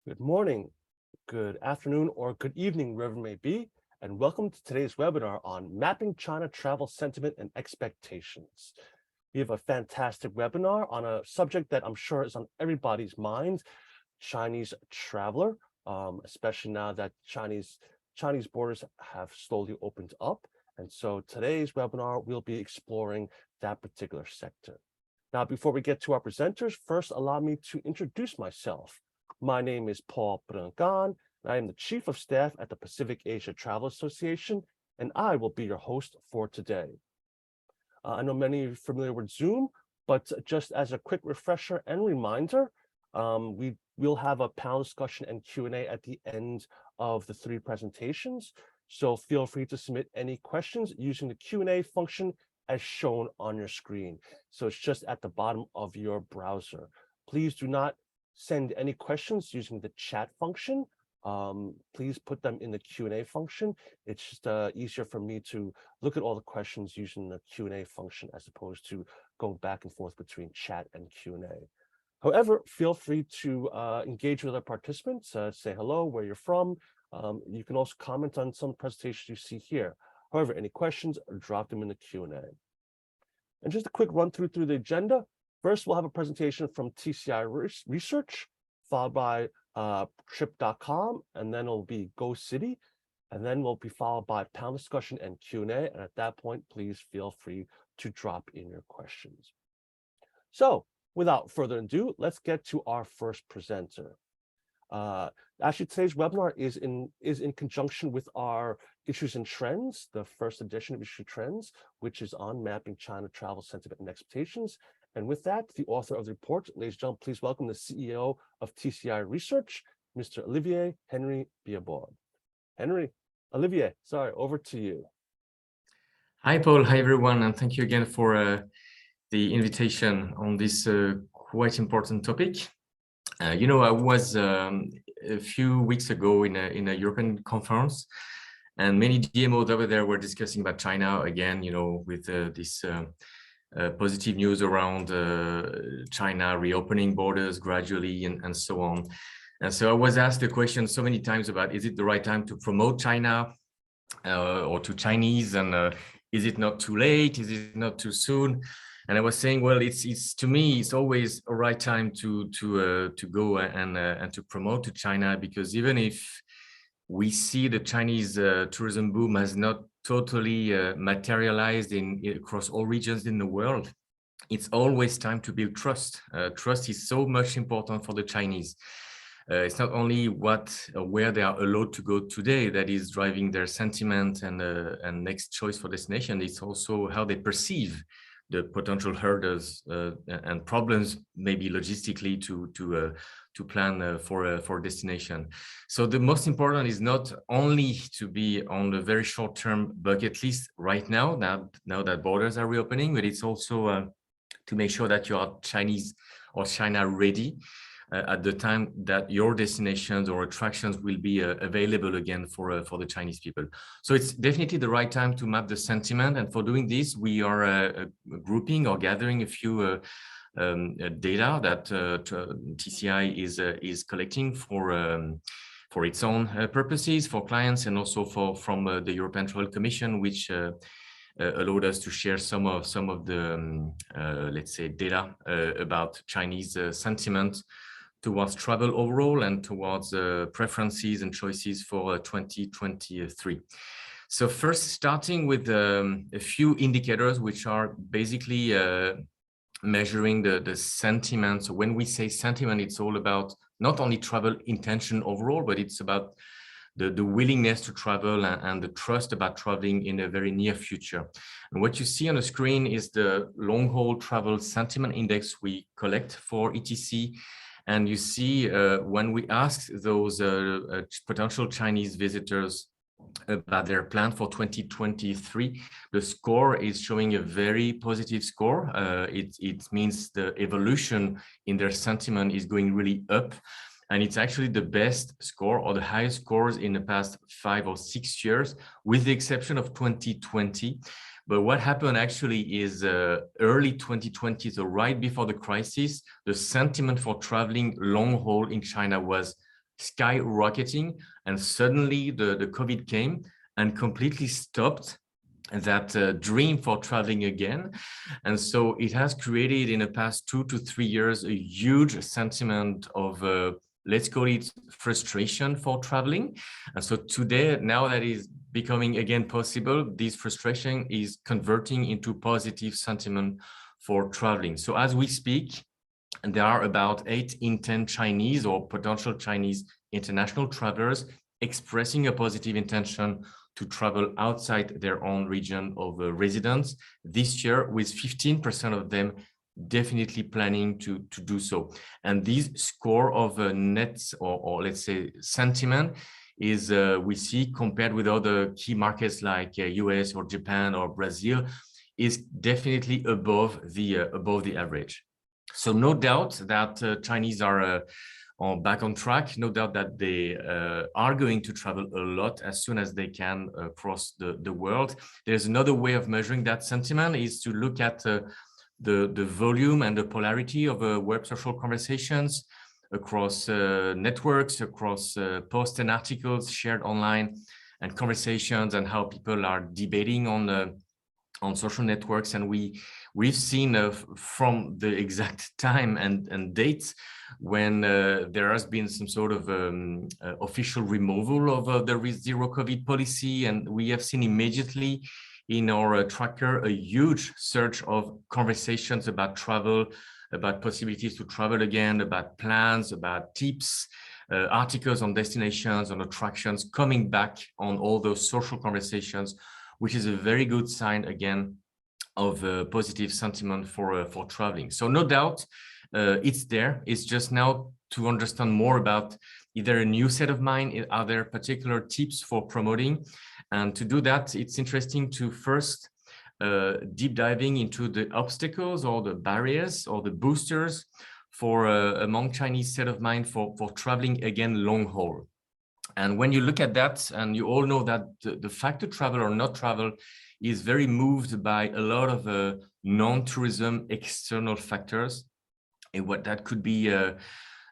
Good morning, good afternoon, or good evening, wherever it may be, and welcome to today's webinar on mapping China travel sentiment and expectations. We have a fantastic webinar on a subject that I'm sure is on everybody's mind, Chinese traveler, especially now that Chinese borders have slowly opened up. And so today's webinar, we'll be exploring that particular sector. Now, before we get to our presenters, first allow me to introduce myself. My name is Pruangkarn, and I am the Chief of Staff at the Pacific Asia Travel Association, and I will be your host for today. I know many of you are familiar with Zoom, but just as a quick refresher and reminder, we'll have a panel discussion and Q&A at the end of the three presentations. So feel free to submit any questions using the Q&A function as shown on your screen. So it's just at the bottom of your browser. Please do not send any questions using the chat function. Please put them in the Q&A function. It's just easier for me to look at all the questions using the Q&A function as opposed to going back and forth between chat and Q&A. However, feel free to engage with our participants, say hello, where you're from. You can also comment on some presentations you see here. However, any questions, drop them in the Q&A. And just a quick run through the agenda. First, we'll have a presentation from TCI Research, followed by trip.com, and then it'll be Go City, and then we'll be followed by panel discussion and Q&A. And at that point, please feel free to drop in your questions. So without further ado, let's get to our first presenter. Actually, today's webinar is in conjunction with our Issues and Trends, the first edition of Issue Trends, which is on mapping China travel sentiment and expectations. And with that, the author of the report, ladies and gentlemen, please welcome the CEO of TCI Research, Mr. Olivier Henry-Biabaud. Olivier, sorry, over to you. Hi, Paul. Hi, everyone. And thank you again for the invitation on this quite important topic. I was a few weeks ago in a European conference, and many DMOs over there were discussing about China again, with this positive news around China reopening borders gradually and so on. And so I was asked the question so many times about, is it the right time to promote China or to Chinese? And is it not too late? Is it not too soon? And I was saying, well, it's to me, it's always a right time to go and to promote to China, because even if we see the Chinese tourism boom has not totally materialized across all regions in the world, it's always time to build trust. Trust is so much important for the Chinese. It's not only where they are allowed to go today that is driving their sentiment and next choice for destination. It's also how they perceive the potential hurdles and problems, maybe logistically, to plan for destination. So the most important is not only to be on the very short-term bucket list right now that borders are reopening, but it's also to make sure that you are Chinese or China ready at the time that your destinations or attractions will be available again for the Chinese people. So it's definitely the right time to map the sentiment. And for doing this, we are grouping or gathering a few data that TCI is collecting for its own purposes, for clients, and also from the European Travel Commission, which allowed us to share some of the let's say data about Chinese sentiment towards travel overall and towards preferences and choices for 2023. So first, starting with a few indicators which are basically measuring the sentiment. So when we say sentiment, it's all about not only travel intention overall, but it's about the willingness to travel and the trust about traveling in a very near future. And what you see on the screen is the long-haul travel sentiment index we collect for ETC. And you see when we ask those potential Chinese visitors about their plan for 2023, the score is showing a very positive score. It means the evolution in their sentiment is going really up. And it's actually the best score or the highest scores in the past 5 or 6 years, with the exception of 2020. But what happened actually is early 2020, so right before the crisis, the sentiment for traveling long haul in China was skyrocketing, and suddenly the COVID came and completely stopped that dream for traveling again. And so it has created in the past 2 to 3 years a huge sentiment of let's call it frustration for traveling. And so today, now that is becoming again possible, this frustration is converting into positive sentiment for traveling. So as we speak, there are about 8 in 10 Chinese or potential Chinese international travelers expressing a positive intention to travel outside their own region of residence this year, with 15% of them definitely planning to do so. And this score of nets or let's say sentiment is we see compared with other key markets like US or Japan or Brazil is definitely above the average. So no doubt that Chinese are back on track. No doubt that they are going to travel a lot as soon as they can across the world. There's another way of measuring that sentiment is to look at the volume and the polarity of web social conversations across networks, across posts and articles shared online, and conversations, and how people are debating on social networks. And we've seen from the exact time and dates when there has been some sort of official removal of the zero COVID policy, and we have seen immediately in our tracker a huge surge of conversations about travel, about possibilities to travel again, about plans, about tips, articles on destinations, on attractions, coming back on all those social conversations, which is a very good sign again of positive sentiment for traveling. So no doubt it's there. It's just now to understand more about either a new set of mind, are there particular tips for promoting? And to do that, it's interesting to first deep diving into the obstacles or the barriers or the boosters for among Chinese set of mind for traveling again long haul. And when you look at that, and you all know that the fact to travel or not travel is very moved by a lot of non-tourism external factors. And what that could be a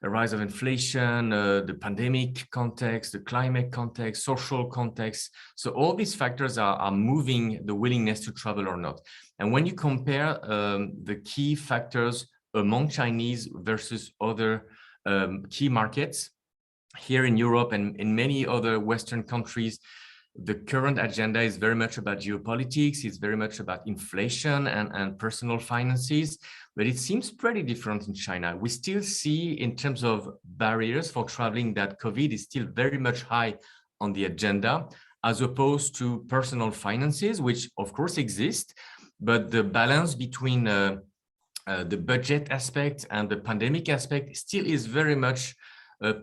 rise of inflation, the pandemic context, the climate context, social context. So all these factors are moving the willingness to travel or not. And when you compare the key factors among Chinese versus other key markets, here in Europe and in many other Western countries, the current agenda is very much about geopolitics. It's very much about inflation and personal finances, but it seems pretty different in China. We still see in terms of barriers for traveling that COVID is still very much high on the agenda, as opposed to personal finances, which of course exist, but the balance between the budget aspect and the pandemic aspect still is very much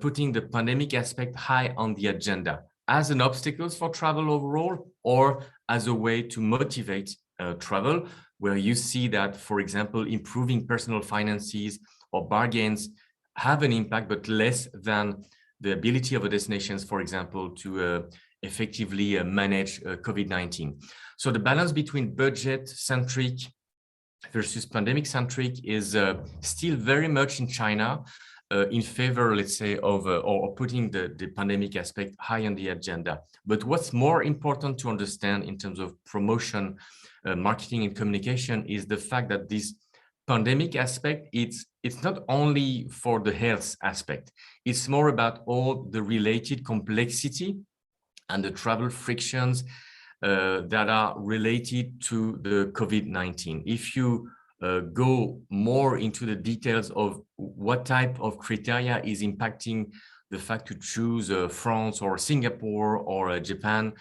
putting the pandemic aspect high on the agenda as an obstacle for travel overall, or as a way to motivate travel, where you see that, for example, improving personal finances or bargains have an impact, but less than the ability of a destinations, for example, to effectively manage COVID-19. So the balance between budget-centric versus pandemic-centric is still very much in China, in favor, let's say, of or putting the pandemic aspect high on the agenda. But what's more important to understand in terms of promotion, marketing and communication is the fact that this pandemic aspect, it's not only for the health aspect, it's more about all the related complexity and the travel frictions that are related to the COVID-19. If you go more into the details of what type of criteria is impacting the fact to choose France or Singapore or Japan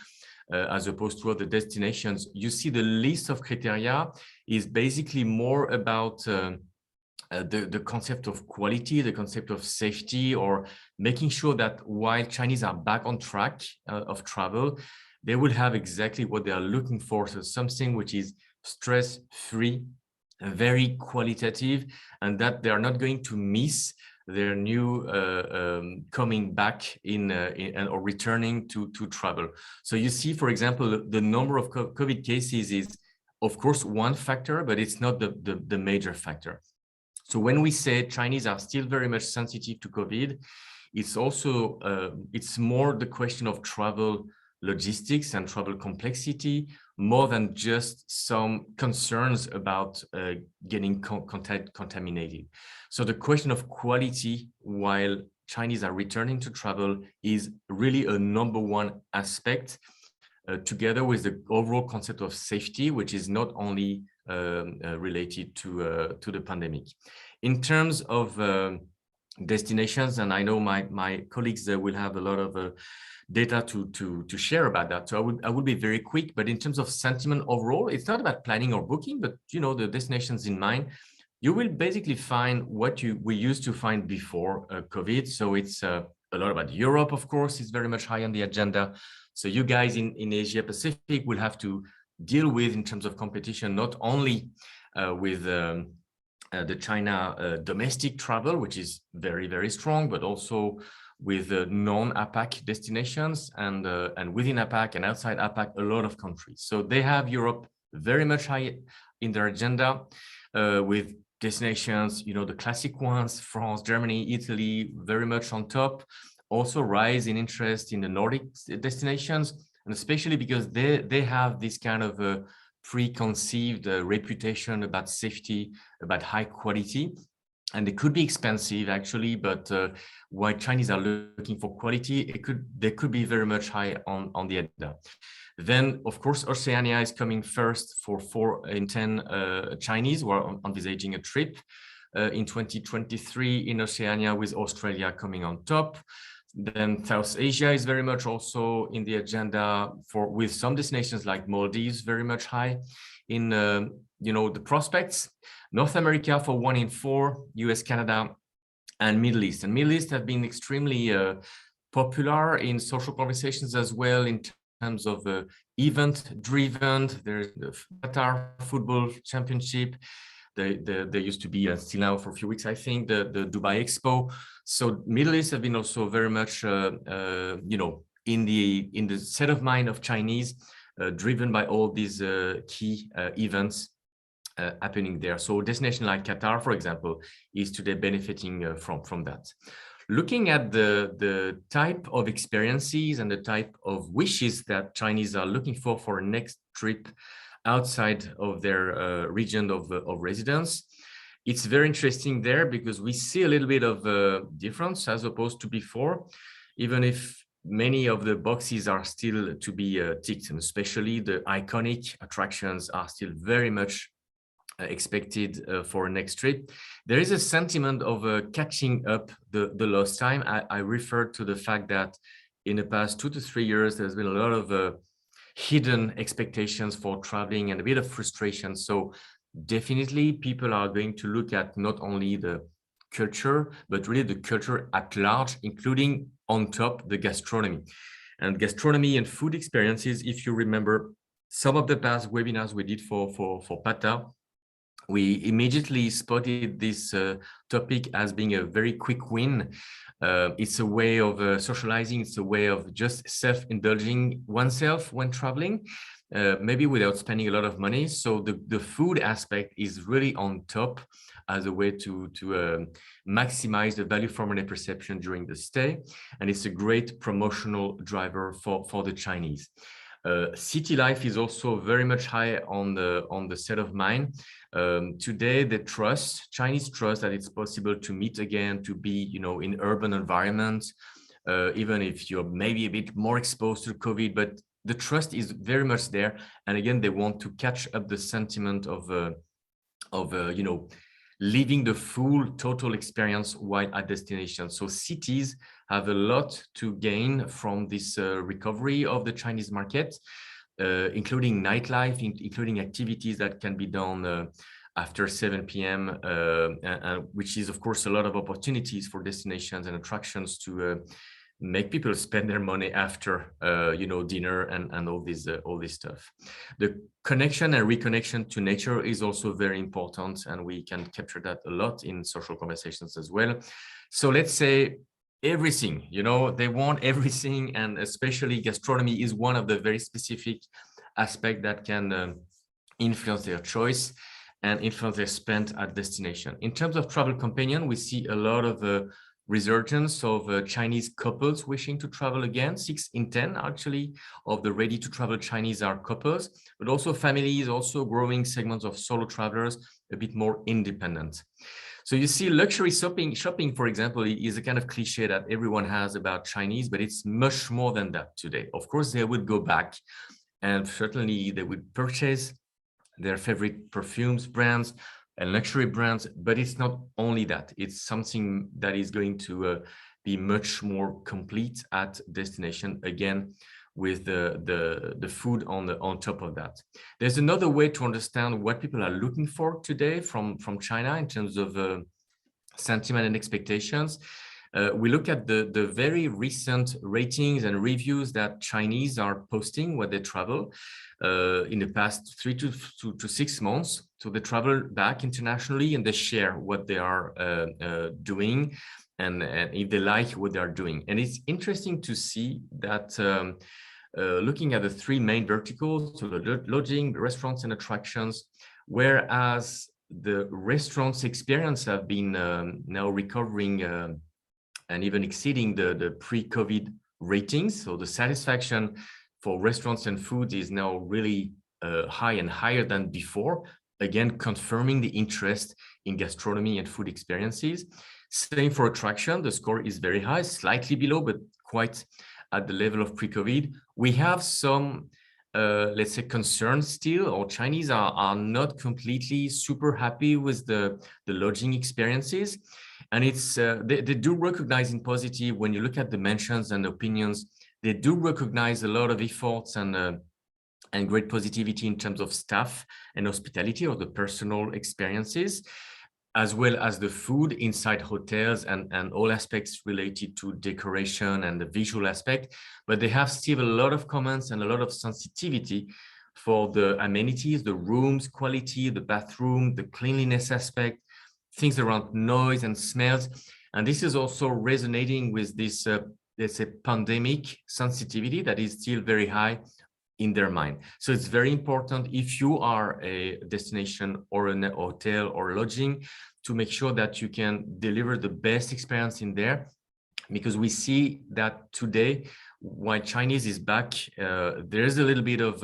as opposed to other destinations, you see the list of criteria is basically more about the concept of quality, the concept of safety, or making sure that while Chinese are back on track of travel, they will have exactly what they are looking for. So something which is stress-free, very qualitative, and that they are not going to miss their new coming back in or returning to travel. So you see, for example, the number of COVID cases is, of course, one factor, but it's not the major factor. So when we say Chinese are still very much sensitive to COVID, it's also it's more the question of travel logistics and travel complexity, more than just some concerns about getting contaminated. So the question of quality while Chinese are returning to travel is really a #1 aspect, together with the overall concept of safety, which is not only related to the pandemic. In terms of destinations, and I know my colleagues will have a lot of data to share about that. So I would be very quick, but in terms of sentiment overall, it's not about planning or booking, but the destinations in mind. You will basically find what we used to find before COVID. So it's a lot about Europe, of course, is very much high on the agenda. So you guys in Asia Pacific will have to deal with, in terms of competition, not only with the China domestic travel, which is very, very strong, but also with non-APAC destinations, and within APAC and outside APAC, a lot of countries. So they have Europe very much high in their agenda, with destinations, the classic ones, France, Germany, Italy, very much on top. Also rise in interest in the Nordic destinations, and especially because they have this kind of a preconceived reputation about safety, about high quality. And they could be expensive actually, but while Chinese are looking for quality, they could be very much high on the agenda. Then, of course, Oceania is coming first for 4 in 10 Chinese who are envisaging a trip in 2023 in Oceania, with Australia coming on top. Then South Asia is very much also in the agenda, with some destinations like Maldives very much high in the prospects. North America for 1 in 4, US, Canada, and Middle East. And Middle East have been extremely popular in social conversations as well, in terms of event-driven. There's the Qatar Football Championship. There used to be, still now for a few weeks, I think, the Dubai Expo. So Middle East have been also very much, in the set of mind of Chinese, driven by all these key events happening there. So a destination like Qatar, for example, is today benefiting from that. Looking at the type of experiences and the type of wishes that Chinese are looking for a next trip outside of their region of residence, it's very interesting there, because we see a little bit of difference as opposed to before, even if many of the boxes are still to be ticked, and especially the iconic attractions are still very much expected for a next trip. There is a sentiment of catching up the lost time. I referred to the fact that in the past 2 to 3 years, there's been a lot of hidden expectations for traveling and a bit of frustration. So definitely people are going to look at not only the culture, but really the culture at large, including on top the gastronomy. And gastronomy and food experiences, if you remember some of the past webinars we did for PATA, we immediately spotted this topic as being a very quick win. It's a way of socializing. It's a way of just self-indulging oneself when traveling, maybe without spending a lot of money. So the food aspect is really on top as a way to maximize the value for money perception during the stay. And it's a great promotional driver for the Chinese. City life is also very much high on the set of mind. Today, Chinese trust that it's possible to meet again, to be, in urban environments, even if you're maybe a bit more exposed to COVID, but the trust is very much there. And again, they want to catch up the sentiment of living the full total experience while at destination. So cities have a lot to gain from this recovery of the Chinese market, including nightlife, including activities that can be done after 7 p.m., which is, of course, a lot of opportunities for destinations and attractions to make people spend their money after, dinner and all this stuff. The connection and reconnection to nature is also very important, and we can capture that a lot in social conversations as well. So let's say everything, they want everything, and especially gastronomy is one of the very specific aspects that can influence their choice and influence their spend at destination. In terms of travel companion, we see a lot of resurgence of Chinese couples wishing to travel again. 6 in 10 actually of the ready to travel Chinese are couples, but also families, also growing segments of solo travelers, a bit more independent. So you see luxury shopping, for example, is a kind of cliche that everyone has about Chinese, but it's much more than that today. Of course, they would go back and certainly they would purchase their favorite perfumes, brands, and luxury brands, but it's not only that. It's something that is going to be much more complete at destination, again, with the food on top of that. There's another way to understand what people are looking for today from China in terms of sentiment and expectations. We look at the very recent ratings and reviews that Chinese are posting when they travel in the past 3 to 6 months. So they travel back internationally and they share what they are doing and if they like what they are doing. And it's interesting to see that looking at the 3 main verticals, so the lodging, restaurants, and attractions, whereas the restaurants experience have been now recovering and even exceeding the pre-COVID ratings. So the satisfaction for restaurants and food is now really high and higher than before, again, confirming the interest in gastronomy and food experiences. Same for attraction, the score is very high, slightly below, but quite at the level of pre-COVID. We have some, let's say, concerns still, or Chinese are not completely super happy with the lodging experiences. And it's they do recognize in positive, when you look at the mentions and opinions, they do recognize a lot of efforts and great positivity in terms of staff and hospitality or the personal experiences, as well as the food inside hotels and all aspects related to decoration and the visual aspect. But they have still a lot of comments and a lot of sensitivity for the amenities, the rooms quality, the bathroom, the cleanliness aspect, things around noise and smells. And this is also resonating with this, let's say, pandemic sensitivity that is still very high in their mind. So it's very important, if you are a destination or a hotel or lodging, to make sure that you can deliver the best experience in there, because we see that today, while Chinese is back, there's a little bit of,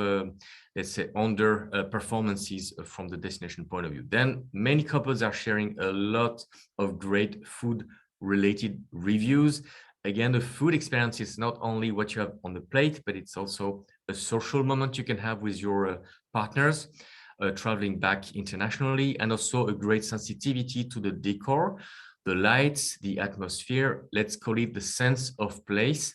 let's say, under performances from the destination point of view. Then many couples are sharing a lot of great food related reviews. Again, the food experience is not only what you have on the plate, but it's also a social moment you can have with your partners traveling back internationally, and also a great sensitivity to the decor, the lights, the atmosphere, let's call it the sense of place,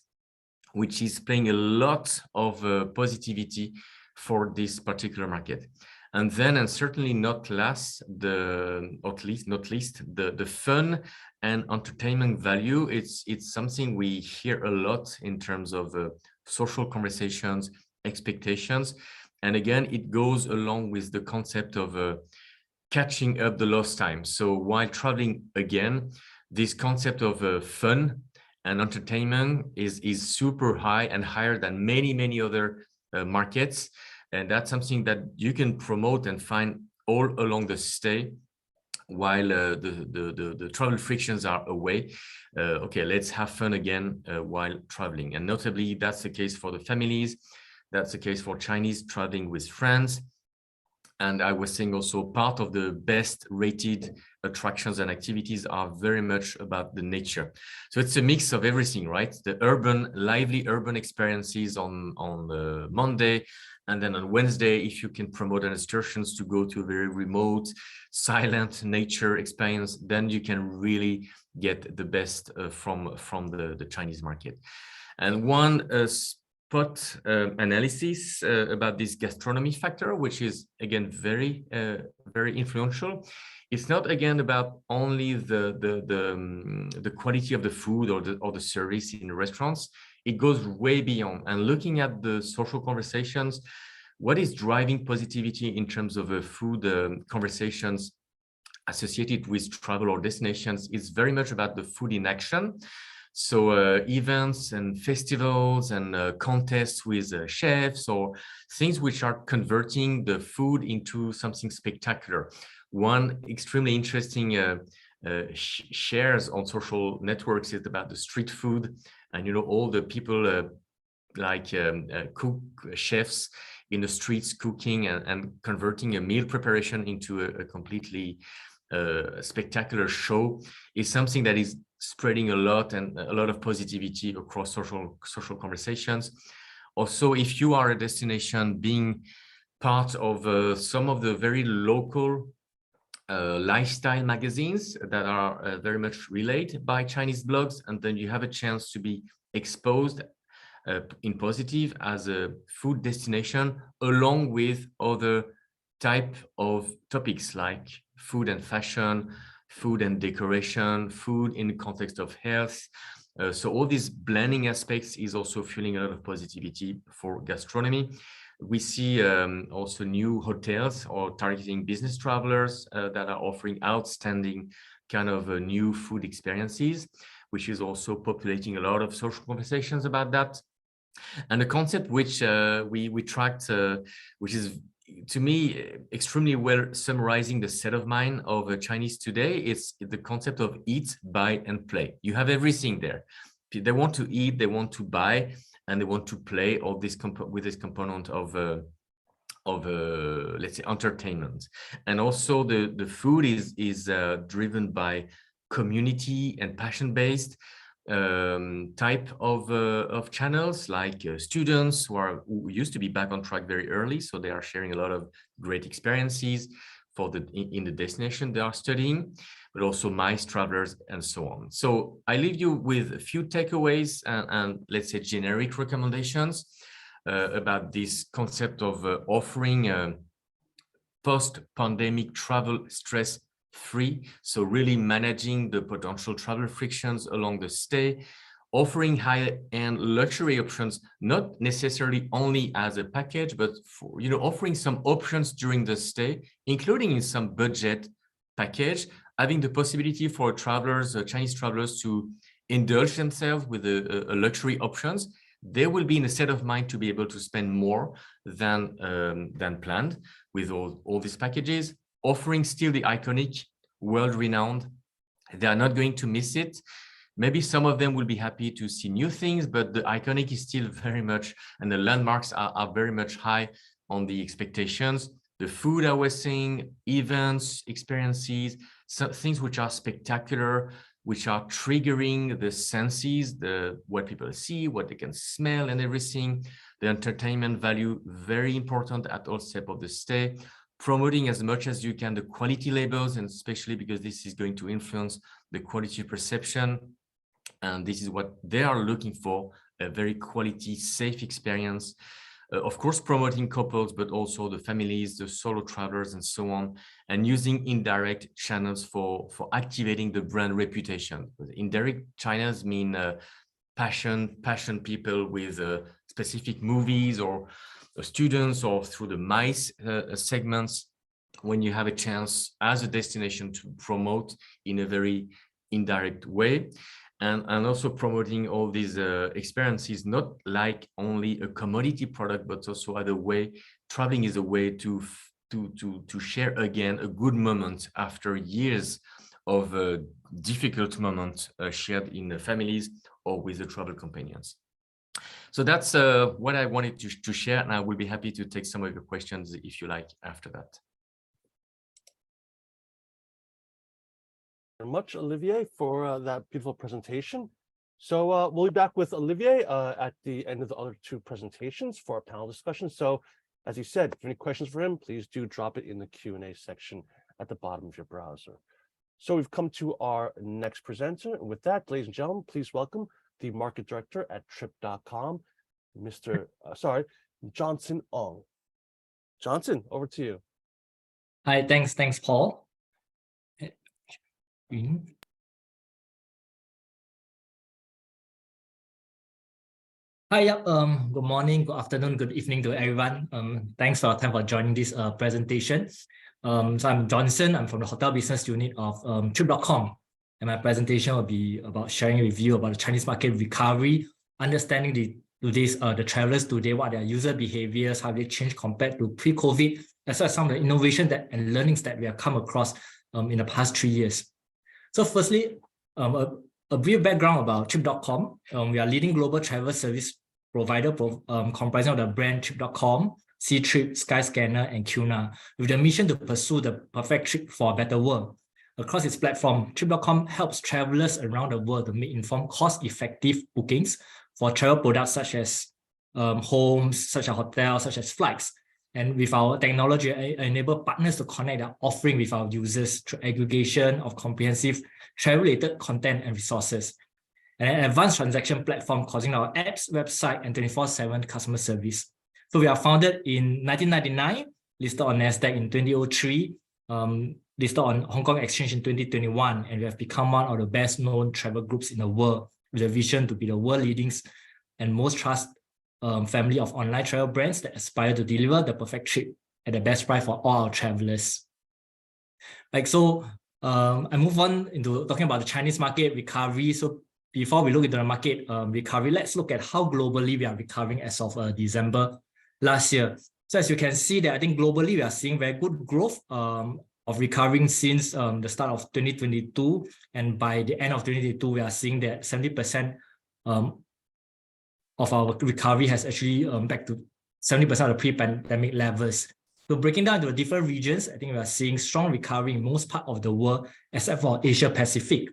which is playing a lot of positivity for this particular market. And then, and certainly not least, the fun and entertainment value. It's something we hear a lot in terms of social conversations, expectations. And again, it goes along with the concept of catching up the lost time. So while traveling again, this concept of fun and entertainment is super high and higher than many other markets. And that's something that you can promote and find all along the stay, while the travel frictions are away. Okay, let's have fun again while traveling. And notably, that's the case for the families. That's the case for Chinese traveling with friends. And I was saying also, part of the best rated attractions and activities are very much about the nature. So it's a mix of everything, right? The lively urban experiences on Monday, and then on Wednesday, if you can promote an excursions to go to a very remote, silent nature experience, then you can really get the best from the Chinese market. And one spot analysis about this gastronomy factor, which is again very influential. It's not again about only the quality of the food or the service in restaurants. It goes way beyond. And looking at the social conversations, what is driving positivity in terms of food conversations associated with travel or destinations is very much about the food in action. So events and festivals and contests with chefs, or things which are converting the food into something spectacular. One extremely interesting shares on social networks is about the street food, and all the people cook chefs in the streets cooking and converting a meal preparation into a completely spectacular show is something that is spreading a lot, and a lot of positivity across social conversations. Also, if you are a destination, being part of some of the very local lifestyle magazines that are very much relayed by Chinese blogs, and then you have a chance to be exposed in positive as a food destination, along with other type of topics like food and fashion, food and decoration, food in the context of health. So all these blending aspects is also fueling a lot of positivity for gastronomy. We see also new hotels or targeting business travelers that are offering outstanding kind of new food experiences, which is also populating a lot of social conversations about that. And the concept which we tracked, which is to me extremely well summarizing the set of mind of Chinese today, is the concept of eat, buy, and play. You have everything there. They want to eat, they want to buy, and they want to play all this with this component of let's say entertainment. And also the food is driven by community and passion-based type of channels, like students who used to be back on track very early, so they are sharing a lot of great experiences for in the destination they are studying, but also MICE travelers and so on. So I leave you with a few takeaways and let's say generic recommendations about this concept of offering post-pandemic travel stress free. So really managing the potential travel frictions along the stay, offering high-end luxury options, not necessarily only as a package, but for, offering some options during the stay, including in some budget package, having the possibility for travelers, Chinese travelers, to indulge themselves with a luxury options. They will be in a state of mind to be able to spend more than planned with all these packages, offering still the iconic, world-renowned. They are not going to miss it. Maybe some of them will be happy to see new things, but the iconic is still very much, and the landmarks are very much high on the expectations. The food I was saying, events, experiences, things which are spectacular, which are triggering the senses, what people see, what they can smell and everything. The entertainment value, very important at all steps of the stay. Promoting as much as you can the quality labels, and especially because this is going to influence the quality perception. And this is what they are looking for, a very quality, safe experience. Of course, promoting couples, but also the families, the solo travelers, and so on, and using indirect channels for activating the brand reputation. Indirect channels mean passion people with specific movies or students, or through the MICE segments, when you have a chance as a destination to promote in a very indirect way. And also promoting all these experiences, not like only a commodity product, but also as a way, traveling is a way to share again a good moment after years of difficult moments shared in the families or with the travel companions. So that's what I wanted to share, and I will be happy to take some of your questions if you like after that. Very much, Olivier, for that beautiful presentation. So we'll be back with Olivier at the end of the other two presentations for our panel discussion. So as you said, if you have any questions for him, please do drop it in the Q&A section at the bottom of your browser. So we've come to our next presenter. And with that, ladies and gentlemen, please welcome the market director at trip.com, Mr. Johnson Ong. Johnson, over to you. Hi, thanks, Paul. Hi, good morning, good afternoon, good evening to everyone. Thanks for your time for joining this presentation. So I'm Johnson, I'm from the Hotel Business Unit of Trip.com. And my presentation will be about sharing with you about the Chinese market recovery, understanding the travelers today, what their user behaviors, how they change compared to pre-COVID, as well as some of the innovation and learnings that we have come across in the past 3 years. So firstly, a brief background about Trip.com. We are a leading global travel service provider comprising of the brand Trip.com, Ctrip, Skyscanner, and Qna, with the mission to pursue the perfect trip for a better world. Across its platform, Trip.com helps travelers around the world to make informed, cost-effective bookings for travel products such as homes, such as hotels, such as flights. And with our technology, enable partners to connect their offering with our users through aggregation of comprehensive travel-related content and resources, and an advanced transaction platform causing our apps, website, and 24/7 customer service. So we are founded in 1999, listed on NASDAQ in 2003, listed on Hong Kong Exchange in 2021, and we have become one of the best-known travel groups in the world, with a vision to be the world leading and most trusted family of online travel brands that aspire to deliver the perfect trip at the best price for all our travelers. I move on into talking about the Chinese market recovery. So before we look into the market recovery, let's look at how globally we are recovering as of December last year. So as you can see that I think globally we are seeing very good growth of recovering since the start of 2022. And by the end of 2022, we are seeing that 70% of our recovery has actually back to 70% of the pre-pandemic levels. So breaking down into the different regions, I think we are seeing strong recovery in most parts of the world, except for Asia Pacific.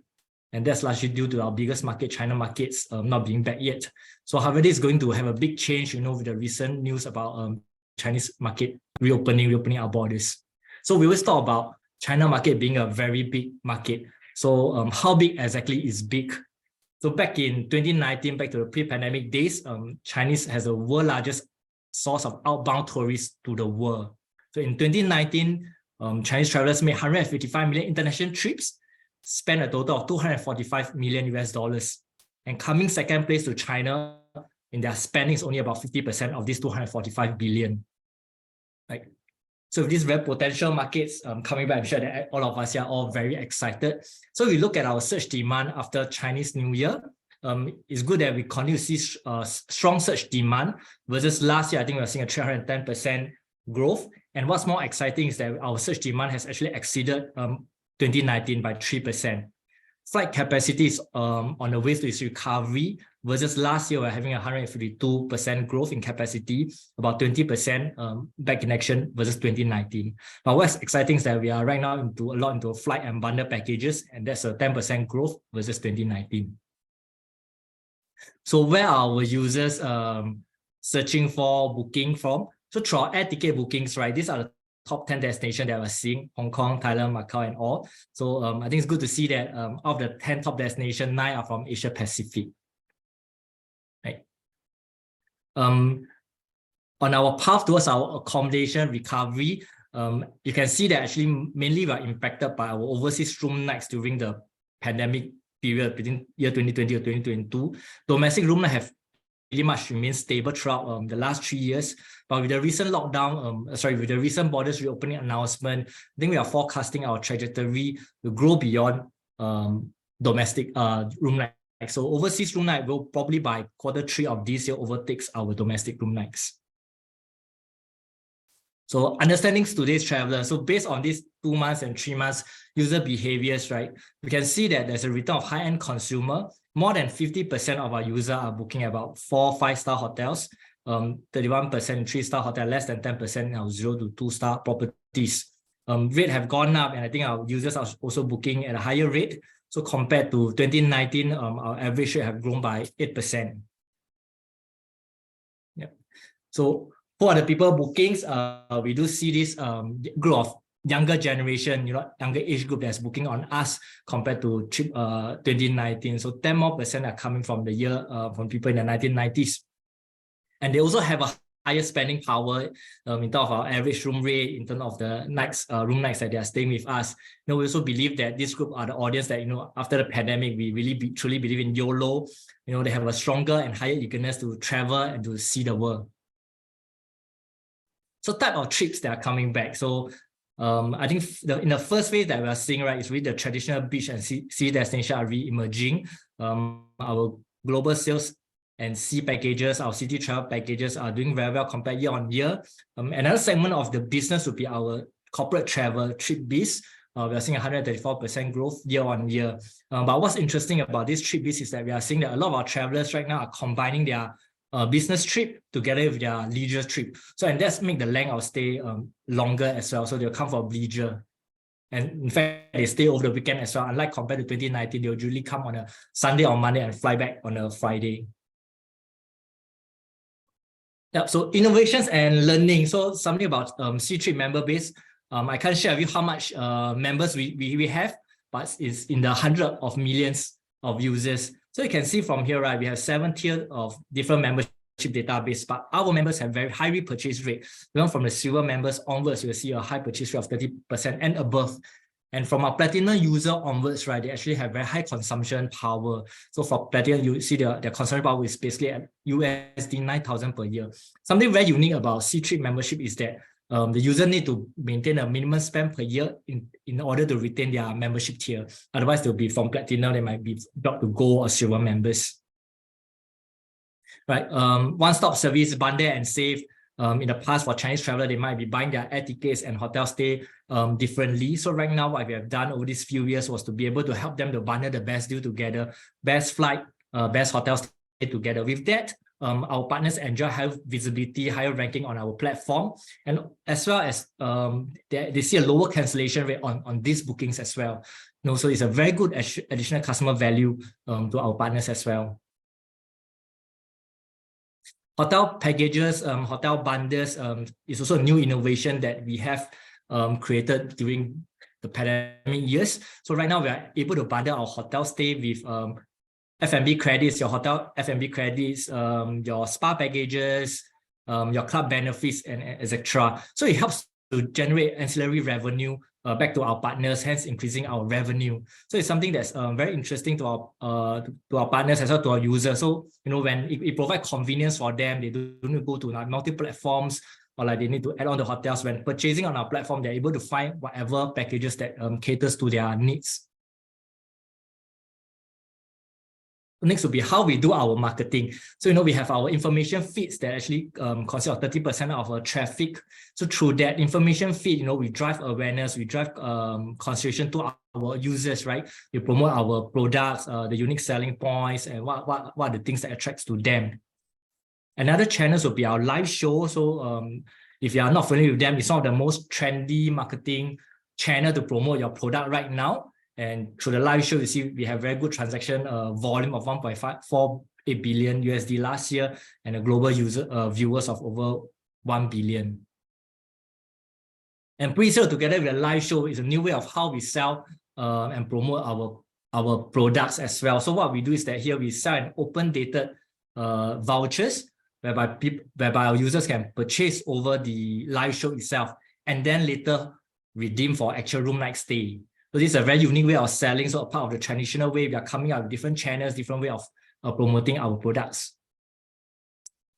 And that's largely due to our biggest market, China markets, not being back yet. So however, this is going to have a big change, with the recent news about Chinese market reopening our borders. So we always talk about China market being a very big market. So how big exactly is big? So back in 2019, back to the pre-pandemic days, Chinese has the world largest source of outbound tourists to the world. So in 2019, Chinese travelers made 155 million international trips, spent a total of $245 million US, and coming second place to China in their spending is only about 50% of this 245 billion. Right? So with these very potential markets coming back, I'm sure that all of us are all very excited. So we look at our search demand after Chinese New Year. It's good that we continue to see strong search demand versus last year. I think we're seeing a 310% growth. And what's more exciting is that our search demand has actually exceeded 2019 by 3%. Flight capacity is on the way to its recovery versus last year, we're having 152% growth in capacity, about 20% back in action versus 2019. But what's exciting is that we are right now into flight and bundle packages, and that's a 10% growth versus 2019. So where are our users searching for booking from? So through our air ticket bookings, right, these are the top 10 destinations that we're seeing: Hong Kong, Thailand, Macau, and all. So I think it's good to see that of the 10 top destinations, 9 are from Asia Pacific. Right. On our path towards our accommodation recovery, you can see that actually mainly we are impacted by our overseas room nights during the pandemic period between year 2020 or 2022. Domestic room nights have pretty much remained stable throughout the last 3 years. But with the recent lockdown, with the recent borders reopening announcement, I think we are forecasting our trajectory to grow beyond domestic room nights. So overseas room night will probably by Q3 of this year overtakes our domestic room nights. So understanding today's traveler. So based on these 2 months and 3 months user behaviors, right, we can see that there's a return of high-end consumer. More than 50% of our users are booking about 4-5-star hotels, 31% 3-star hotel, less than 10% in our 0 to 2-star properties. Rate have gone up, and I think our users are also booking at a higher rate. So compared to 2019, our average rate have grown by 8%. Yep. So for the people bookings, we do see this group of younger generation, younger age group that's booking on us compared to 2019. So 10% more are coming from the year from people in the 1990s, and they also have a higher spending power in terms of our average room rate, in terms of the nights, room nights that they are staying with us. We also believe that this group are the audience that after the pandemic we really truly believe in YOLO. They have a stronger and higher eagerness to travel and to see the world. So type of trips that are coming back. So I think in the first phase that we are seeing, right, is really the traditional beach and sea destination are re-emerging. Our global sales and sea packages, our city travel packages are doing very well compared year on year. Another segment of the business would be our corporate travel trip biz. we are seeing 134% growth year on year. But what's interesting about this trip is that we are seeing that a lot of our travelers right now are combining their business trip together with their leisure trip. And that's make the length of stay longer as well. So they'll come for leisure. And in fact, they stay over the weekend as well. Unlike compared to 2019, they'll usually come on a Sunday or Monday and fly back on a Friday. Yeah, so innovations and learning. So something about C-Trip member base. I can't share with you how much members we have, but it's in the hundreds of millions of users. So you can see from here, right, we have 7 tiers of different membership database, but our members have very high repurchase rate. Even from the silver members onwards, you'll see a high purchase rate of 30% and above. And from our platinum user onwards, right, they actually have very high consumption power. So for platinum, you see their consumption power is basically at USD 9,000 per year. Something very unique about C-Trip membership is that the user need to maintain a minimum spend per year in order to retain their membership tier. Otherwise, they'll be from platinum, they might be dropped to gold or silver members. Right, one-stop service, bundle and save. In the past, for Chinese traveler, they might be buying their air tickets and hotel stay differently. So right now, what we have done over these few years was to be able to help them to bundle the best deal together, best flight, best hotel stay together. With that, our partners enjoy higher visibility, higher ranking on our platform, and as well as they see a lower cancellation rate on these bookings as well. So it's a very good additional customer value to our partners as well. Hotel packages, hotel bundles is also a new innovation that we have created during the pandemic years. So right now we are able to bundle our hotel stay with F&B credits, your hotel F&B credits, your spa packages, your club benefits, and etc. So it helps to generate ancillary revenue back to our partners, hence increasing our revenue. So it's something that's very interesting to our partners as well to our users. So when it provides convenience for them, they don't need to go to multiple platforms, or like they need to add on the hotels. When purchasing on our platform, they're able to find whatever packages that caters to their needs. Next will be how we do our marketing. So, we have our information feeds that actually consist of 30% of our traffic. So through that information feed, we drive awareness, we drive consideration to our users, right? We promote our products, the unique selling points, and what are the things that attracts to them. Another channel will be our live show. So if you are not familiar with them, it's one of the most trendy marketing channel to promote your product right now. And through the live show, you see we have very good transaction volume of 1.48 billion USD last year, and a global viewers of over 1 billion. And pre-sale together with a live show is a new way of how we sell and promote our products as well. So what we do is that here we sell an open dated vouchers whereby our users can purchase over the live show itself and then later redeem for actual room night stay. So this is a very unique way of selling. So a part of the traditional way, we are coming out with different channels, different way of promoting our products.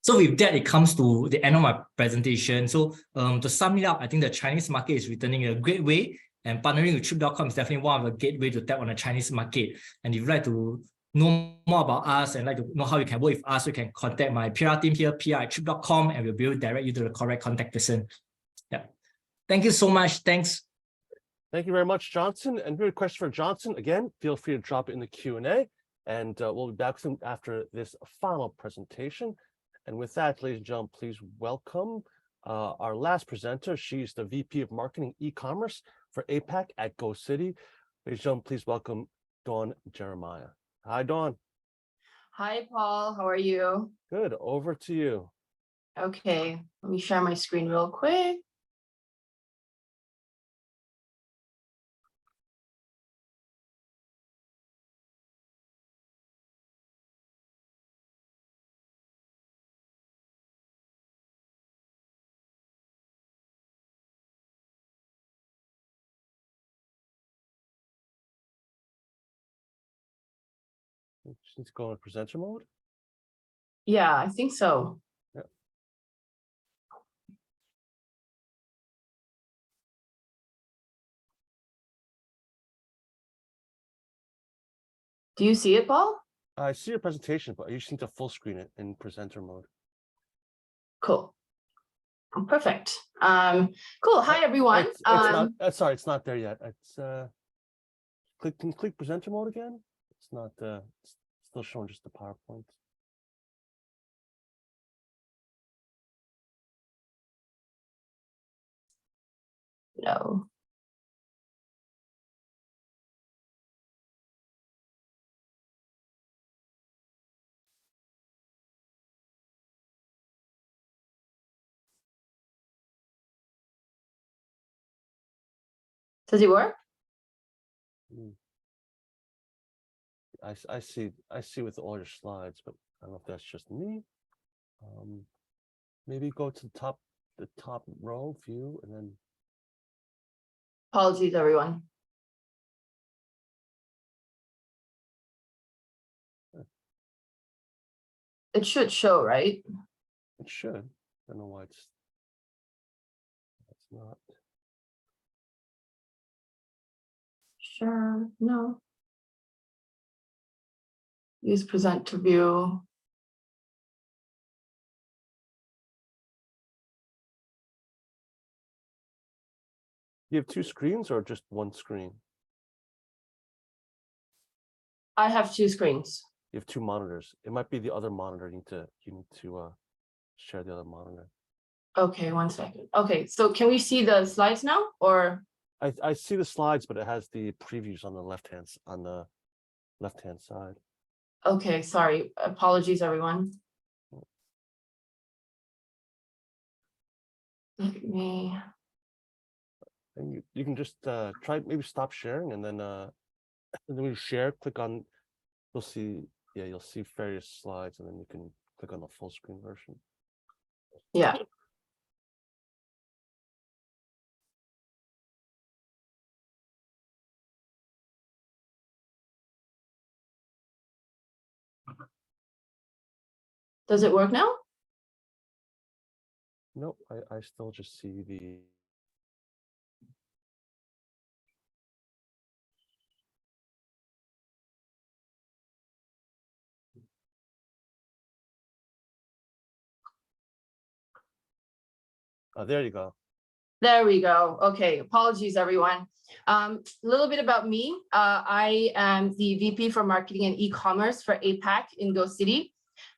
So with that, it comes to the end of my presentation. So to sum it up, I think the Chinese market is returning in a great way, and partnering with Trip.com is definitely one of the gateway to tap on the Chinese market. And if you'd like to know more about us and like to know how you can work with us, you can contact my PR team here, PR@Trip.com, and we'll be able to direct you to the correct contact person. Yeah. Thank you so much. Thanks. Thank you very much, Johnson. And good question for Johnson. Again, feel free to drop it in the Q&A, and we'll be back soon after this final presentation. And with that, ladies and gentlemen, please welcome our last presenter. She's the VP of Marketing E-commerce for APAC at GoCity. Ladies and gentlemen, please welcome Dawn Jeremiah. Hi, Dawn. Hi, Paul. How are you? Good. Over to you. Okay, let me share my screen real quick. Just need to go in presenter mode. Yeah, I think so. Yeah. Do you see it, Paul? I see your presentation, but you just need to full screen it in presenter mode. Cool. Perfect. Cool. Hi, everyone. It's not, sorry, it's not there yet. It's can you click presenter mode again? It's not it's still showing just the PowerPoint. No. Does it work? I see with all your slides, but I don't know if that's just me. Maybe go to the top row view and then Apologies, everyone. It should show, right? it should. I don't know why it's not. Sure. No. Use present to view. You have two screens or just one screen? I have two screens. You have two monitors. It might be the other monitor. You need to share the other monitor. Okay, 1 second. Okay, so can we see the slides now, or? I see the slides, but it has the previews on the left hand side. Okay, sorry. Apologies, everyone. Let me. And you can just try maybe stop sharing and then when you share, click on. You'll see various slides, and then you can click on the full screen version. Yeah. Does it work now? Nope, I still just see the. Oh, there you go. There we go. Okay, apologies, everyone. A little bit about me. I am the VP for Marketing and E-commerce for APAC in GoCity.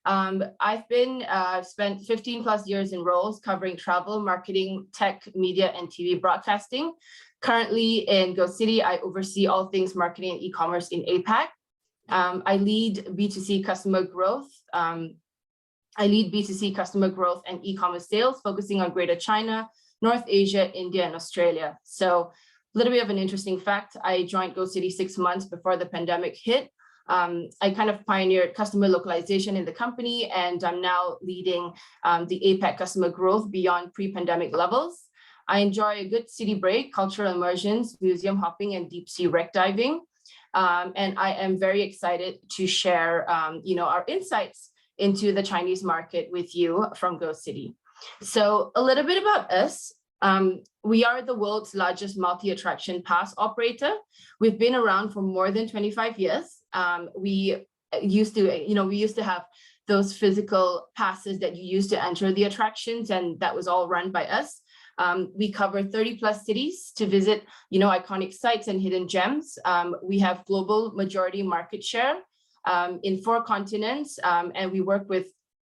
I've been spent 15 plus years in roles covering travel, marketing, tech, media, and TV broadcasting. Currently in GoCity, I oversee all things marketing and e-commerce in APAC. I lead B2C customer growth. I lead B2C customer growth and e-commerce sales, focusing on Greater China, North Asia, India, and Australia. So a little bit of an interesting fact, I joined GoCity 6 months before the pandemic hit. I kind of pioneered customer localization in the company, and I'm now leading the APAC customer growth beyond pre-pandemic levels. I enjoy a good city break, cultural immersions, museum hopping, and deep sea wreck diving. And I am very excited to share our insights into the Chinese market with you from GoCity. So a little bit about us. We are the world's largest multi-attraction pass operator. We've been around for more than 25 years. We used to have those physical passes that you used to enter the attractions, and that was all run by us. We cover 30 plus cities to visit, iconic sites and hidden gems. We have global majority market share in 4 continents, and we work with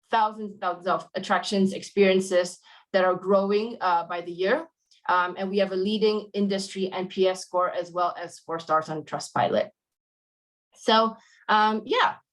thousands of attractions, experiences that are growing by the year. And we have a leading industry NPS score as well as 4 stars on Trustpilot. So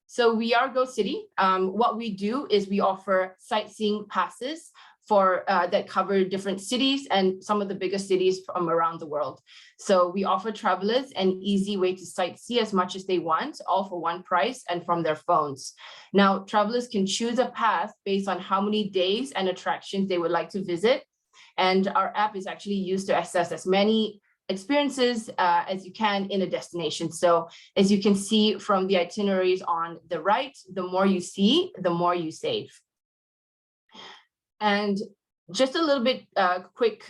so we are GoCity. What we do is we offer sightseeing passes for that cover different cities and some of the biggest cities from around the world. So we offer travelers an easy way to sightsee as much as they want, all for one price and from their phones. Now, travelers can choose a path based on how many days and attractions they would like to visit. And our app is actually used to access as many experiences as you can in a destination. So as you can see from the itineraries on the right, the more you see, the more you save. And just a little bit quick,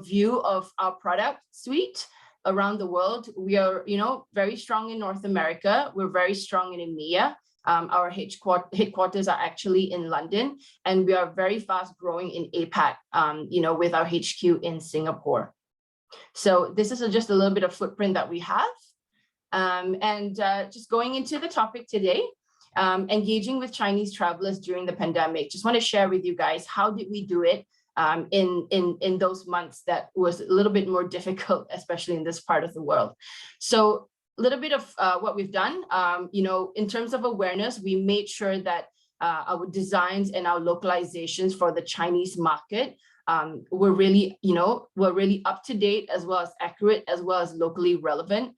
view of our product suite around the world. We are, very strong in North America. We're very strong in EMEA. Our headquarters are actually in London, and we are very fast growing in APAC, with our HQ in Singapore. So this is just a little bit of footprint that we have. Just going into the topic today, engaging with Chinese travelers during the pandemic. Just want to share with you guys, how did we do it in those months that was a little bit more difficult, especially in this part of the world. So a little bit of what we've done, in terms of awareness, we made sure that our designs and our localizations for the Chinese market were really up to date, as well as accurate, as well as locally relevant.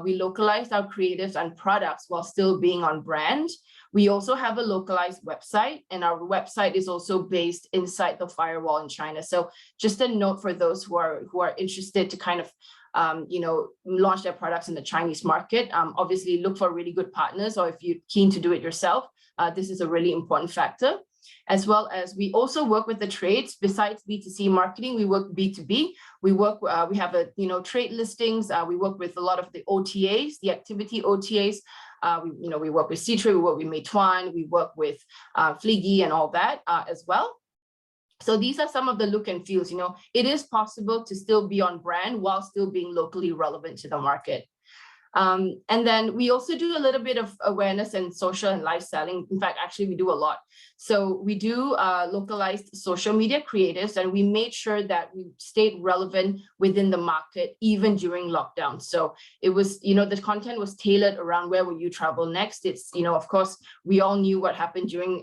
We localized our creatives and products while still being on brand. We also have a localized website, and our website is also based inside the firewall in China. So just a note for those who are interested to kind of launch their products in the Chinese market. Obviously look for really good partners, or if you're keen to do it yourself, this is a really important factor. As well as we also work with the trades. Besides B2C marketing, we work B2B. We have trade listings. We work with a lot of the OTAs, the activity OTAs. We work with Ctrade, we work with Meituan, we work with Fliggy and all that as well. So these are some of the look and feels. It is possible to still be on brand while still being locally relevant to the market. And then we also do a little bit of awareness and social and live selling. In fact, actually, we do a lot. So we do localized social media creatives, and we made sure that we stayed relevant within the market, even during lockdown. So it was, the content was tailored around where will you travel next. It's, of course, we all knew what happened during,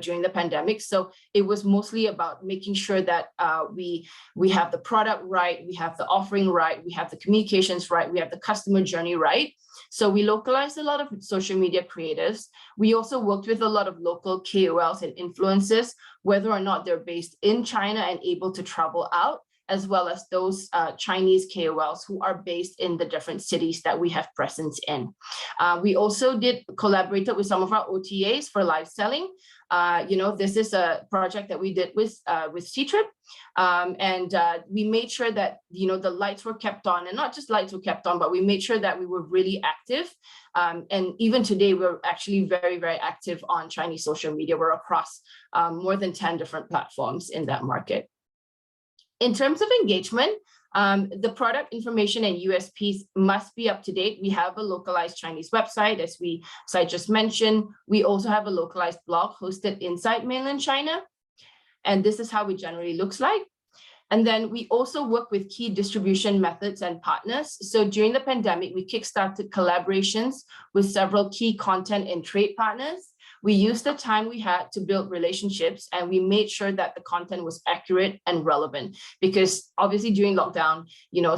during the pandemic. So it was mostly about making sure that we have the product right, we have the offering right, we have the communications right, we have the customer journey right. So we localized a lot of social media creatives. We also worked with a lot of local KOLs and influencers, whether or not they're based in China and able to travel out, as well as those Chinese KOLs who are based in the different cities that we have presence in. We also collaborated with some of our OTAs for live selling. This is a project that we did with Ctrade, and we made sure that the lights were kept on, and not just lights were kept on, but we made sure that we were really active. And even today, we're actually very, very active on Chinese social media. We're across more than 10 different platforms in that market. In terms of engagement, the product information and USPs must be up to date. We have a localized Chinese website, as I just mentioned. We also have a localized blog hosted inside mainland China. And this is how it generally looks like. And then we also work with key distribution methods and partners. So during the pandemic, we kickstarted collaborations with several key content and trade partners. We used the time we had to build relationships, and we made sure that the content was accurate and relevant, because obviously during lockdown,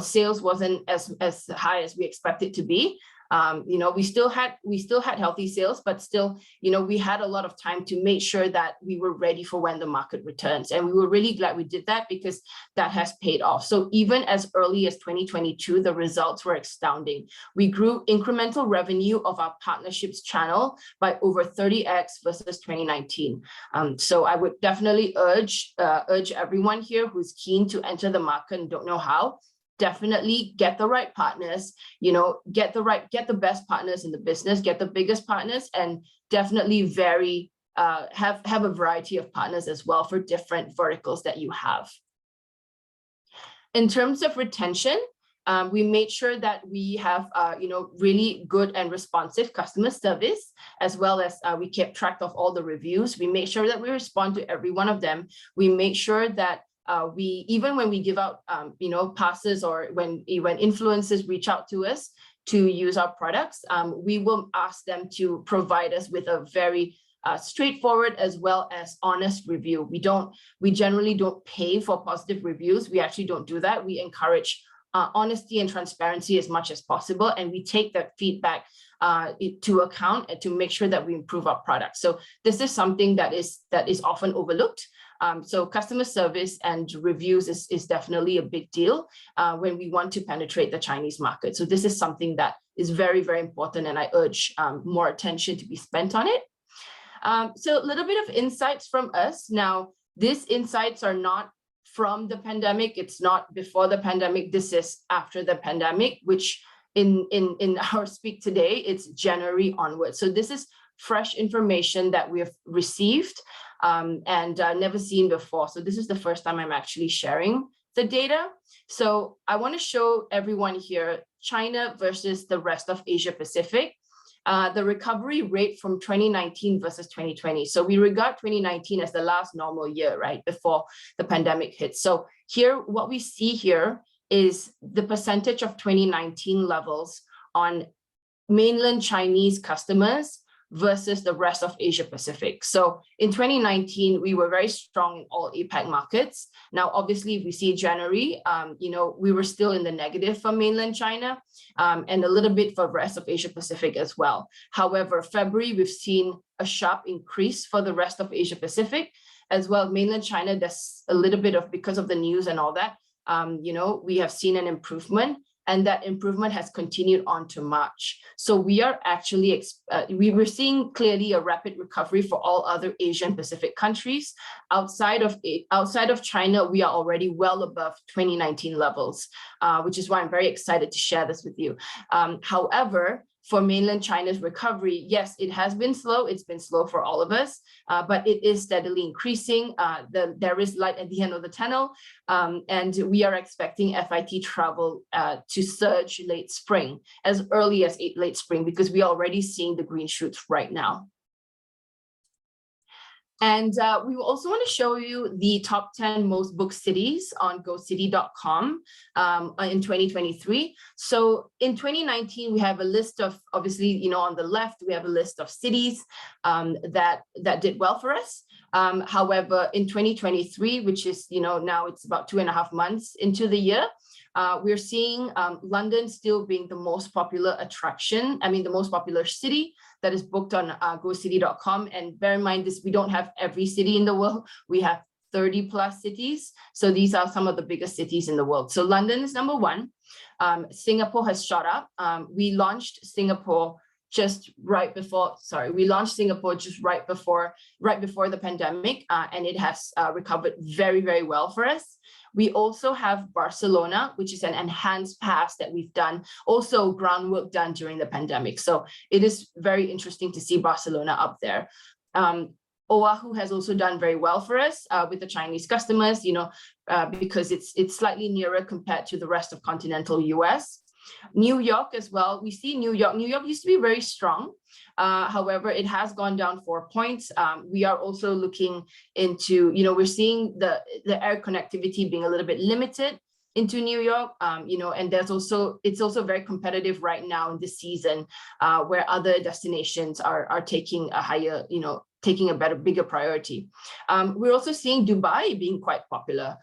sales wasn't as high as we expected to be. We still had healthy sales, but still, we had a lot of time to make sure that we were ready for when the market returns. And we were really glad we did that, because that has paid off. So even as early as 2022, the results were astounding. We grew incremental revenue of our partnerships channel by over 30x versus 2019. So I would definitely urge everyone here who's keen to enter the market and don't know how. Definitely get the right partners, get the best partners in the business, get the biggest partners, and definitely have a variety of partners as well for different verticals that you have. In terms of retention, we made sure that we have, really good and responsive customer service, as well as we kept track of all the reviews. We made sure that we respond to every one of them. We made sure that even when we give out, passes, or when influencers reach out to us to use our products, we will ask them to provide us with a very straightforward as well as honest review. We generally don't pay for positive reviews. We actually don't do that. We encourage honesty and transparency as much as possible, and we take that feedback to account and to make sure that we improve our product. So this is something that is often overlooked. So customer service and reviews is definitely a big deal when we want to penetrate the Chinese market. So this is something that is very, very important, and I urge more attention to be spent on it. So a little bit of insights from us. Now, these insights are not from the pandemic. It's not before the pandemic. This is after the pandemic, which in our speak today, it's January onwards. So this is fresh information that we have received and never seen before. So this is the first time I'm actually sharing the data. So I want to show everyone here China versus the rest of Asia Pacific. The recovery rate from 2019 versus 2020. So we regard 2019 as the last normal year, right, before the pandemic hit. So here, what we see here is the percentage of 2019 levels on mainland Chinese customers versus the rest of Asia Pacific. So in 2019, we were very strong in all APAC markets. Now, obviously, if we see January, we were still in the negative for mainland China and a little bit for the rest of Asia Pacific as well. However, February, we've seen a sharp increase for the rest of Asia Pacific as well. Mainland China, there's a little bit of, because of the news and all that, we have seen an improvement. And that improvement has continued on to March. So we are actually, we're seeing clearly a rapid recovery for all other Asian Pacific countries. Outside of China, we are already well above 2019 levels, which is why I'm very excited to share this with you. However, for mainland China's recovery, yes, it has been slow. It's been slow for all of us, but it is steadily increasing. There is light at the end of the tunnel, and we are expecting FIT travel to surge late spring, as early as late spring, because we are already seeing the green shoots right now. And we will also want to show you the top 10 most booked cities on GoCity.com in 2023. So in 2019, we have a list of, obviously, on the left, we have a list of cities that did well for us. However, in 2023, which is, now it's about 2.5 months into the year, we're seeing London still being the most popular attraction, the most popular city that is booked on GoCity.com. And bear in mind this, we don't have every city in the world. We have 30 plus cities. So these are some of the biggest cities in the world. So London is number one. Singapore has shot up. We launched Singapore just right before the pandemic, and it has recovered very, very well for us. We also have Barcelona, which is an enhanced pass that we've done, also groundwork done during the pandemic. So it is very interesting to see Barcelona up there. Oahu has also done very well for us with the Chinese customers, because it's slightly nearer compared to the rest of continental US. New York as well. We see New York. New York used to be very strong. However, it has gone down 4 points. We are also looking into, we're seeing the air connectivity being a little bit limited into New York, and it's also very competitive right now in this season, where other destinations are taking a higher, taking a bigger priority. We're also seeing Dubai being quite popular.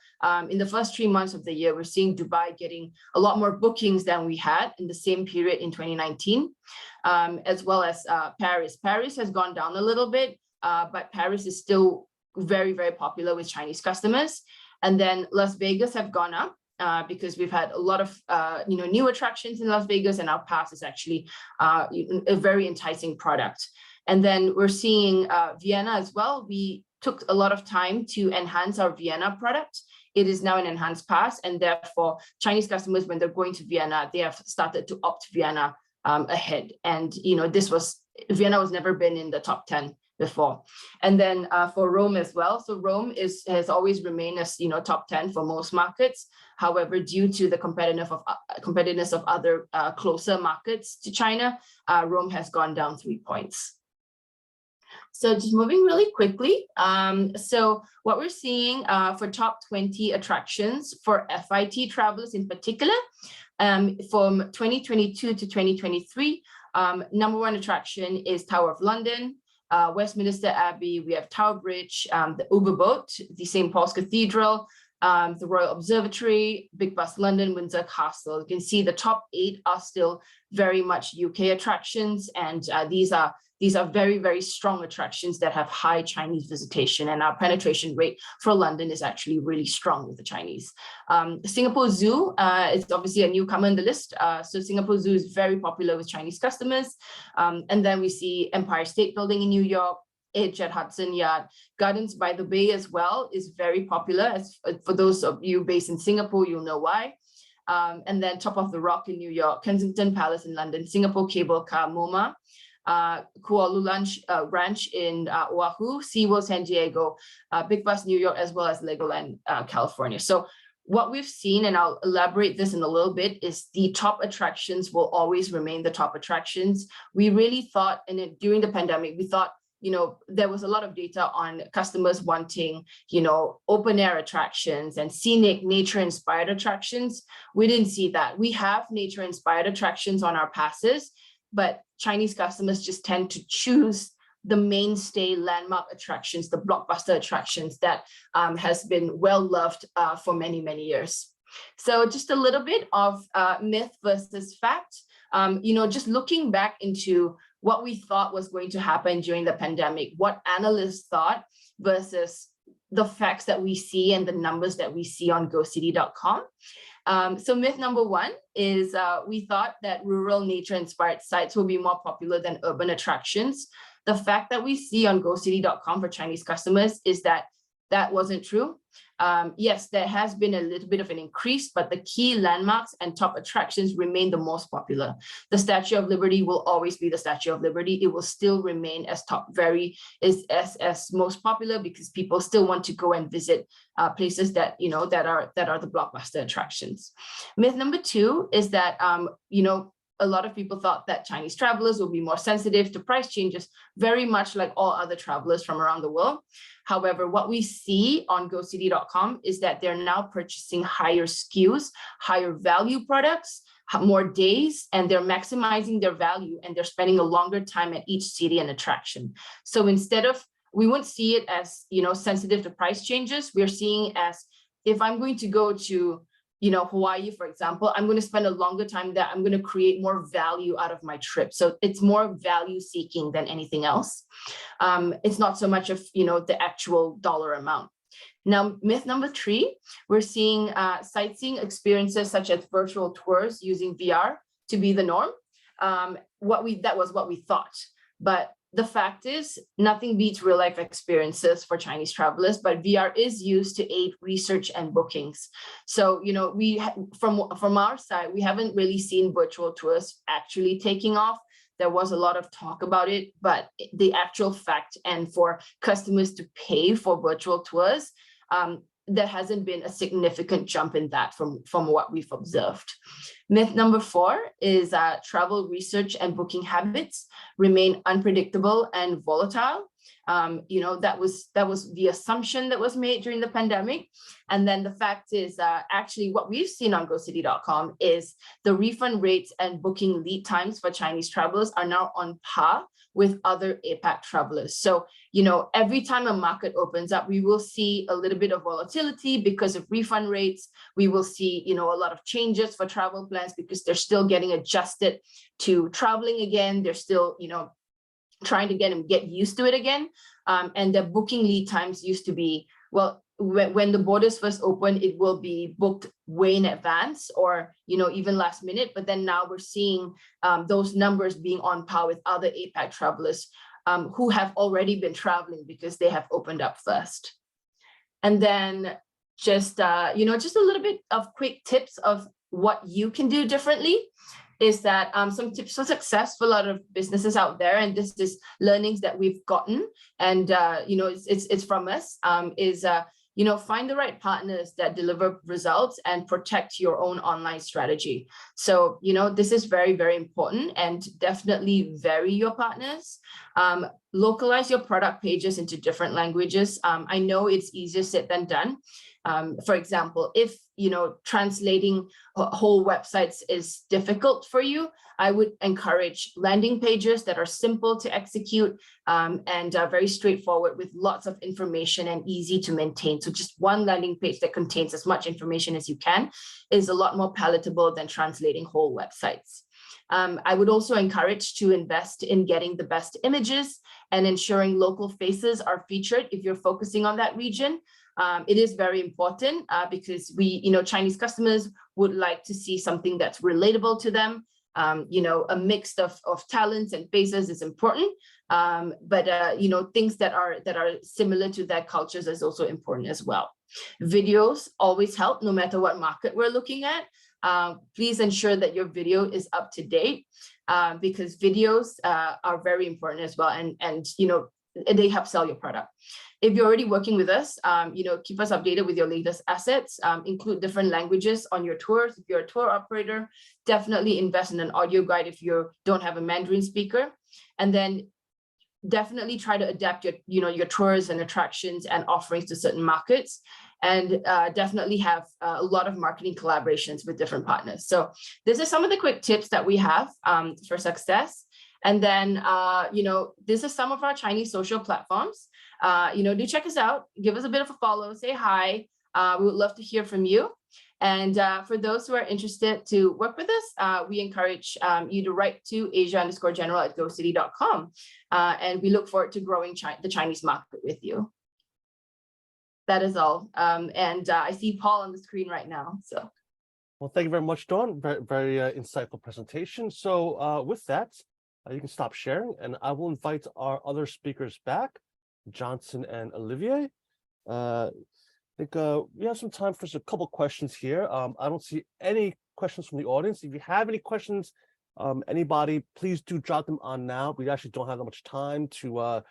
In the first 3 months of the year, we're seeing Dubai getting a lot more bookings than we had in the same period in 2019, as well as Paris. Paris has gone down a little bit, but Paris is still very, very popular with Chinese customers. And then Las Vegas have gone up because we've had a lot of new attractions in Las Vegas, and our pass is actually a very enticing product. And then we're seeing Vienna as well. We took a lot of time to enhance our Vienna product. It is now an enhanced pass, and therefore Chinese customers, when they're going to Vienna, they have started to opt Vienna ahead. And Vienna was never been in the top 10 before. And then for Rome as well. So Rome has always remained as top 10 for most markets. However, due to the competitiveness of other closer markets to China, Rome has gone down 3 points. So just moving really quickly. So what we're seeing for top 20 attractions for FIT travelers in particular, from 2022 to 2023, number one attraction is Tower of London, Westminster Abbey, we have Tower Bridge, the Uber Boat, the St. Paul's Cathedral, the Royal Observatory, Big Bus London, Windsor Castle. You can see the top 8 are still very much UK attractions, and these are very, very strong attractions that have high Chinese visitation, and our penetration rate for London is actually really strong with the Chinese. Singapore Zoo is obviously a newcomer in the list. So Singapore Zoo is very popular with Chinese customers. And then we see Empire State Building in New York, Edge at Hudson Yard. Gardens by the Bay as well is very popular. For those of you based in Singapore, you'll know why. And then Top of the Rock in New York, Kensington Palace in London, Singapore Cable Car, MoMA. Kuala Ranch in Oahu, SeaWorld San Diego, Big Bus New York, as well as Legoland California. So what we've seen, and I'll elaborate this in a little bit, is the top attractions will always remain the top attractions. We really thought, and during the pandemic, we thought, there was a lot of data on customers wanting, open air attractions and scenic nature inspired attractions. We didn't see that. We have nature inspired attractions on our passes, but Chinese customers just tend to choose the mainstay landmark attractions, the blockbuster attractions that has been well loved for many, many years. So just a little bit of myth versus fact, just looking back into what we thought was going to happen during the pandemic, what analysts thought versus the facts that we see and the numbers that we see on GoCity.com. So myth number one is we thought that rural nature-inspired sites will be more popular than urban attractions. The fact that we see on GoCity.com for Chinese customers is that that wasn't true. Yes, there has been a little bit of an increase, but the key landmarks and top attractions remain the most popular. The Statue of Liberty will always be the Statue of Liberty. It will still remain as as most popular because people still want to go and visit places that that are the blockbuster attractions. Myth number two is that a lot of people thought that Chinese travelers will be more sensitive to price changes, very much like all other travelers from around the world. However, what we see on GoCity.com is that they're now purchasing higher SKUs, higher value products, more days, and they're maximizing their value, and they're spending a longer time at each city and attraction. So instead of, we won't see it as sensitive to price changes, we're seeing as, if I'm going to go to Hawaii, for example, I'm going to spend a longer time there. I'm going to create more value out of my trip. So it's more value seeking than anything else. It's not so much of, the actual dollar amount. Now, myth number three, we're seeing sightseeing experiences such as virtual tours using VR to be the norm. That was what we thought. But the fact is, nothing beats real life experiences for Chinese travelers, but VR is used to aid research and bookings. So, from our side, we haven't really seen virtual tours actually taking off. There was a lot of talk about it, but the actual fact, and for customers to pay for virtual tours, there hasn't been a significant jump in that from what we've observed. Myth number four is travel research and booking habits remain unpredictable and volatile. That was the assumption that was made during the pandemic. And then the fact is actually what we've seen on GoCity.com is the refund rates and booking lead times for Chinese travelers are now on par with other APAC travelers. So, every time a market opens up, we will see a little bit of volatility because of refund rates. We will see, a lot of changes for travel plans because they're still getting adjusted to traveling again. They're still, trying to get used to it again. And the booking lead times used to be, well, when the borders first opened, it will be booked way in advance or, even last minute. But then now we're seeing those numbers being on par with other APAC travelers who have already been traveling because they have opened up first. And then just a little bit of quick tips of what you can do differently is that some tips for success for a lot of businesses out there, and this is learnings that we've gotten, and it's from us, find the right partners that deliver results and protect your own online strategy. So, this is very, very important, and definitely vary your partners. Localize your product pages into different languages. I know it's easier said than done. For example, if translating whole websites is difficult for you, I would encourage landing pages that are simple to execute and very straightforward with lots of information and easy to maintain. So just one landing page that contains as much information as you can is a lot more palatable than translating whole websites. I would also encourage to invest in getting the best images and ensuring local faces are featured if you're focusing on that region. It is very important because Chinese customers would like to see something that's relatable to them. A mix of talents and faces is important, but things that are similar to their cultures is also important as well. Videos always help, no matter what market we're looking at. Please ensure that your video is up to date, because videos are very important as well, and they help sell your product. If you're already working with us, keep us updated with your latest assets, include different languages on your tours. If you're a tour operator, definitely invest in an audio guide if you don't have a Mandarin speaker. And then definitely try to adapt your tours and attractions and offerings to certain markets, and definitely have a lot of marketing collaborations with different partners. So this is some of the quick tips that we have for success. And then, this is some of our Chinese social platforms. Do check us out, give us a bit of a follow, say hi. We would love to hear from you. And for those who are interested to work with us, we encourage you to write to asia_general@gocity.com. And we look forward to growing the Chinese market with you. That is all. And I see Paul on the screen right now. So, well, thank you very much, Dawn. Very, very insightful presentation. So with that, you can stop sharing, and I will invite our other speakers back, Johnson and Olivier. I think we have some time for a couple questions here. I don't see any questions from the audience. If you have any questions, anybody, please do drop them on now. We actually don't have that much time to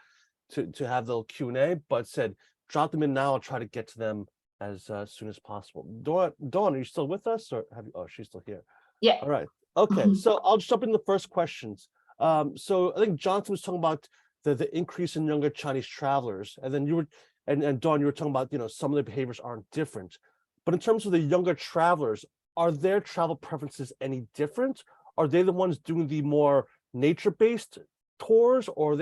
have the Q&A, but said drop them in now. I'll try to get to them as soon as possible. Dawn, are you still with us, or have you? Oh, she's still here. Yeah. All right. Okay. So I'll jump into the first questions. So I think Johnson was talking about the increase in younger Chinese travelers, and then you were, and Dawn, you were talking about, some of the behaviors aren't different. But in terms of the younger travelers, are their travel preferences any different? Are they the ones doing the more nature-based tours, or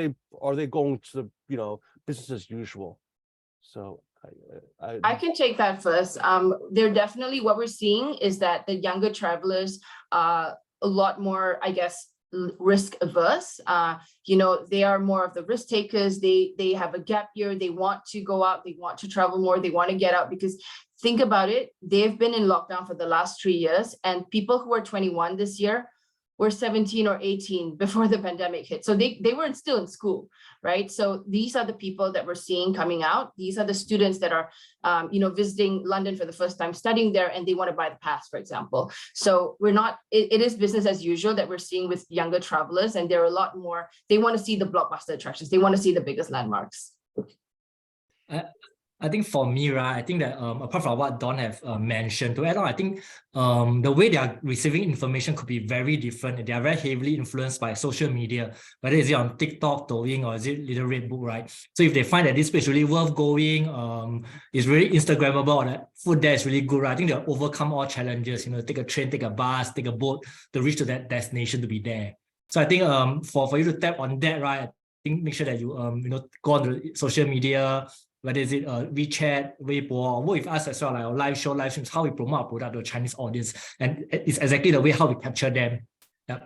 are they going to the business as usual? So I can take that first. They're definitely, what we're seeing is that the younger travelers are a lot more, I guess, risk averse. They are more of the risk takers. They have a gap year. They want to go out. They want to travel more. They want to get out, because think about it. They've been in lockdown for the last 3 years, and people who are 21 this year were 17 or 18 before the pandemic hit. So they were still in school, right? So these are the people that we're seeing coming out. These are the students that are, visiting London for the first time, studying there, and they want to buy the pass, for example. So we're not, it is business as usual that we're seeing with younger travelers, and they're a lot more, they want to see the blockbuster attractions. They want to see the biggest landmarks. I think for me, right, I think that apart from what Dawn have mentioned, to add on, I think the way they are receiving information could be very different. They are very heavily influenced by social media, whether is it on TikTok, Douyin, or is it Little Red Book, right? So if they find that this place is really worth going, is really Instagrammable, or that food there is really good, right? I think they'll overcome all challenges, take a train, take a bus, take a boat to reach to that destination to be there. So I think for you to tap on that, right, I think make sure that you go on the social media, whether is it WeChat, Weibo, or work with us as well, like our live streams, how we promote our product to a Chinese audience. And it's exactly the way how we capture them. Yeah.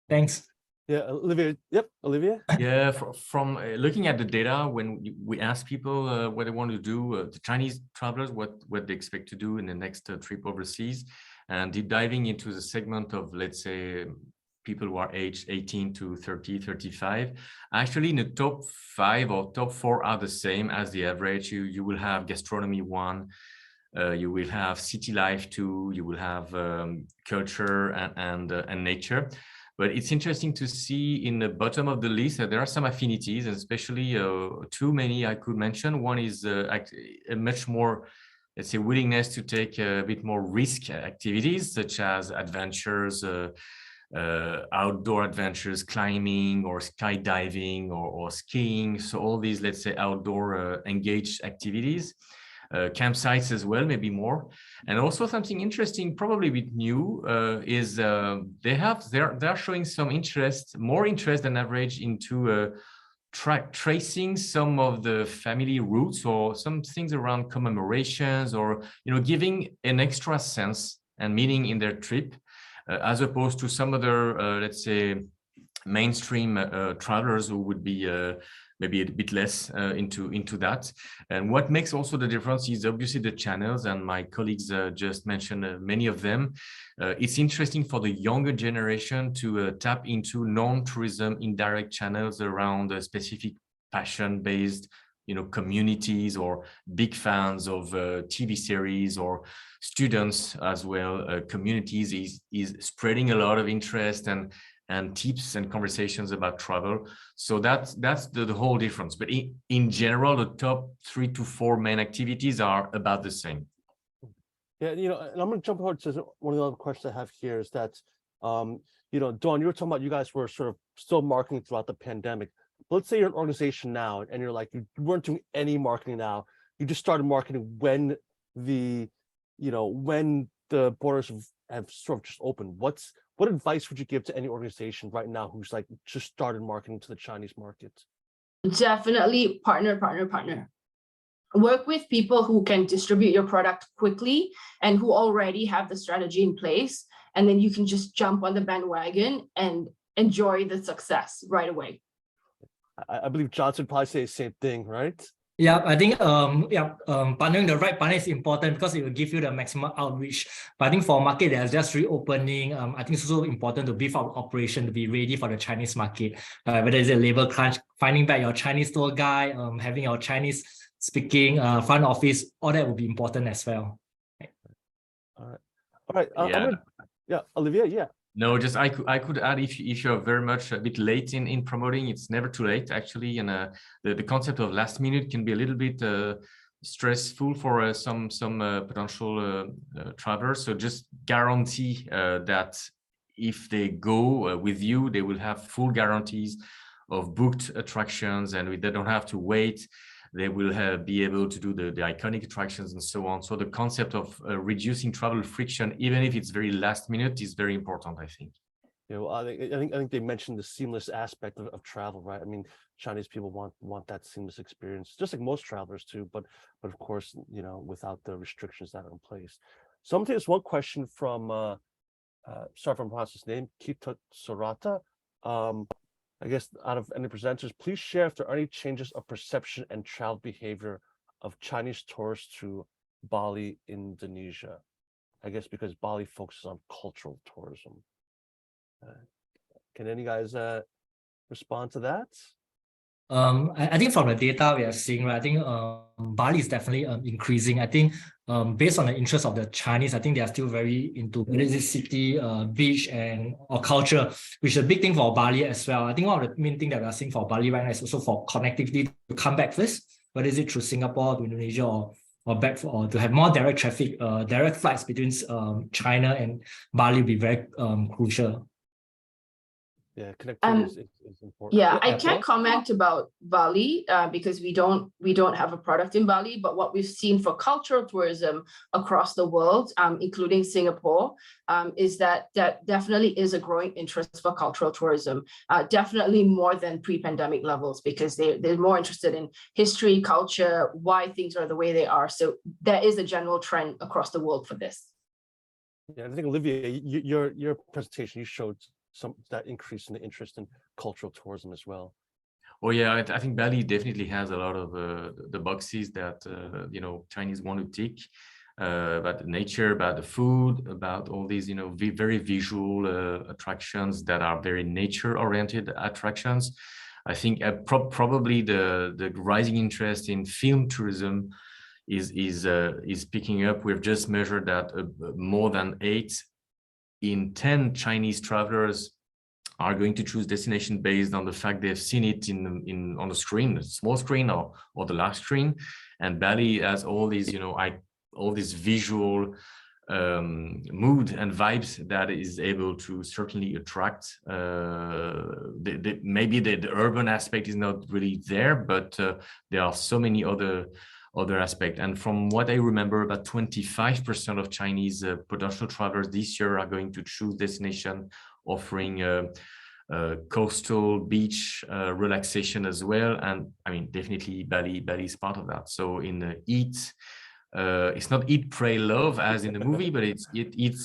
Thanks. Yeah, Olivier. Yep, Olivier. Yeah, from looking at the data, when we ask people what they want to do, the Chinese travelers, what they expect to do in the next trip overseas, and deep diving into the segment of, let's say, people who are aged 18 to 30, 35, actually in the top 5 or top 4 are the same as the average. You will have gastronomy 1, you will have city life 2, you will have culture and nature. But it's interesting to see in the bottom of the list that there are some affinities, and especially too many I could mention. One is a much more, let's say, willingness to take a bit more risk activities, such as adventures, outdoor adventures, climbing or skydiving or skiing. So all these, let's say, outdoor engaged activities, campsites as well, maybe more. And also something interesting, probably a bit new, is they're showing some interest, more interest than average, into tracing some of the family roots or some things around commemorations, or giving an extra sense and meaning in their trip. As opposed to some other, let's say, mainstream travelers who would be maybe a bit less into that. And what makes also the difference is obviously the channels, and my colleagues just mentioned many of them. It's interesting for the younger generation to tap into non-tourism indirect channels around specific passion-based, communities, or big fans of TV series, or students as well. Communities is spreading a lot of interest and tips and conversations about travel. So that's the whole difference. But in general, the top 3 to 4 main activities are about the same. Yeah, and I'm going to jump forward to one of the other questions I have here is that, Dawn, you were talking about you guys were sort of still marketing throughout the pandemic. Let's say you're an organization now and you're like, you weren't doing any marketing now. You just started marketing when the borders have sort of just opened. What advice would you give to any organization right now who's like just started marketing to the Chinese market? Definitely partner. Work with people who can distribute your product quickly and who already have the strategy in place. And then you can just jump on the bandwagon and enjoy the success right away. I believe Johnson probably say the same thing, right? Yeah, I think partnering the right partner is important because it will give you the maximum outreach. But I think for a market that's just reopening, I think it's also important to beef up operation to be ready for the Chinese market. Whether it's a labor crunch, finding back your Chinese tour guide, having your Chinese speaking front office, all that will be important as well. All right. Olivier, yeah. No, just I could add, if you're very much a bit late in promoting, it's never too late actually, and the concept of last minute can be a little bit stressful for some potential travelers. So just guarantee that if they go with you, they will have full guarantees of booked attractions, and they don't have to wait. They will be able to do the iconic attractions and so on. So the concept of reducing travel friction, even if it's very last minute, is very important, I think. I think they mentioned the seamless aspect of travel, right? I mean, Chinese people want that seamless experience, just like most travelers too. But of course, without the restrictions that are in place. So I'm gonna take this one question from, sorry if I'm pronouncing his name, Kita Sorata. I guess out of any presenters, please share if there are any changes of perception and travel behavior of Chinese tourists to Bali, Indonesia. I guess because Bali focuses on cultural tourism. Can any guys respond to that? I think from the data we are seeing, right, I think Bali is definitely increasing. I think based on the interest of the Chinese, I think they are still very into city, beach, or culture, which is a big thing for Bali as well. I think one of the main things that we are seeing for Bali right now is also for connectivity to come back first, whether is it through Singapore to Indonesia or back or to have more direct traffic, direct flights between China and Bali will be very crucial. Yeah, connectivity is important. Yeah, I can't comment about Bali because we don't have a product in Bali, but what we've seen for cultural tourism across the world, including Singapore, is that definitely is a growing interest for cultural tourism, definitely more than pre-pandemic levels, because they're more interested in history, culture, why things are the way they are. So there is a general trend across the world for this. Yeah, I think Olivier, your presentation, you showed that increase in the interest in cultural tourism as well. Oh yeah, I think Bali definitely has a lot of the boxes that Chinese want to tick, about the nature, about the food, about all these very visual attractions that are very nature-oriented attractions. I think probably the rising interest in film tourism is picking up. We've just measured that more than 8 in 10 Chinese travelers are going to choose destination based on the fact they've seen it on the screen, the small screen or the large screen. And Bali has all these, all this visual mood and vibes that is able to certainly attract. Maybe the urban aspect is not really there, but there are so many other aspect. And from what I remember, about 25% of Chinese potential travelers this year are going to choose destination offering coastal beach relaxation as well. And I mean, definitely Bali is part of that. So in eat, it's not eat, pray, love as in the movie, but it's eat,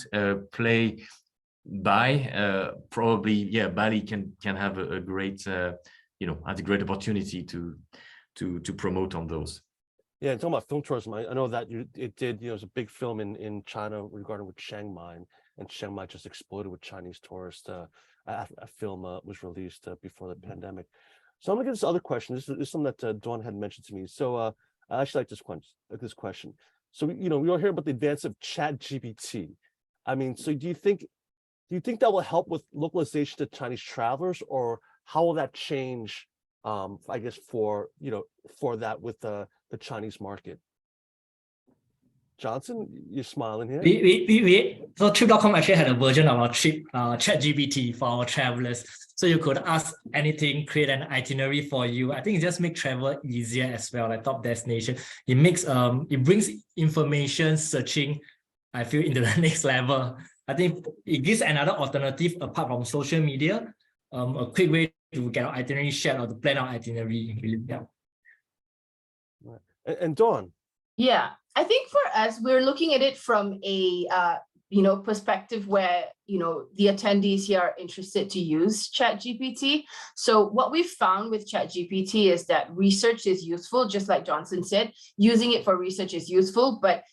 play, buy. Probably, yeah, Bali can have a great had a great opportunity to promote on those. Yeah, and talking about film tourism, I know that it did, it was a big film in China regarding with Chiang Mai, and Chiang Mai just exploded with Chinese tourists. A film was released before the pandemic. So I'm gonna get this other question. This is something that Dawn had mentioned to me. So I actually like this question. So we all hear about the advance of ChatGPT. I mean, so do you think that will help with localization to Chinese travelers, or how will that change? I guess for that with the Chinese market. Johnson, you're smiling here. So Trip.com actually had a version of our Trip ChatGPT for our travelers. So you could ask anything, create an itinerary for you. I think it just makes travel easier as well, like top destination. It brings information searching, I feel, into the next level. I think it gives another alternative apart from social media, a quick way to get our itinerary shared or to plan our itinerary. Yeah. And Dawn. Yeah, I think for us, we're looking at it from a perspective where the attendees here are interested to use ChatGPT. So what we've found with ChatGPT is that research is useful, just like Johnson said. Using it for research is useful, but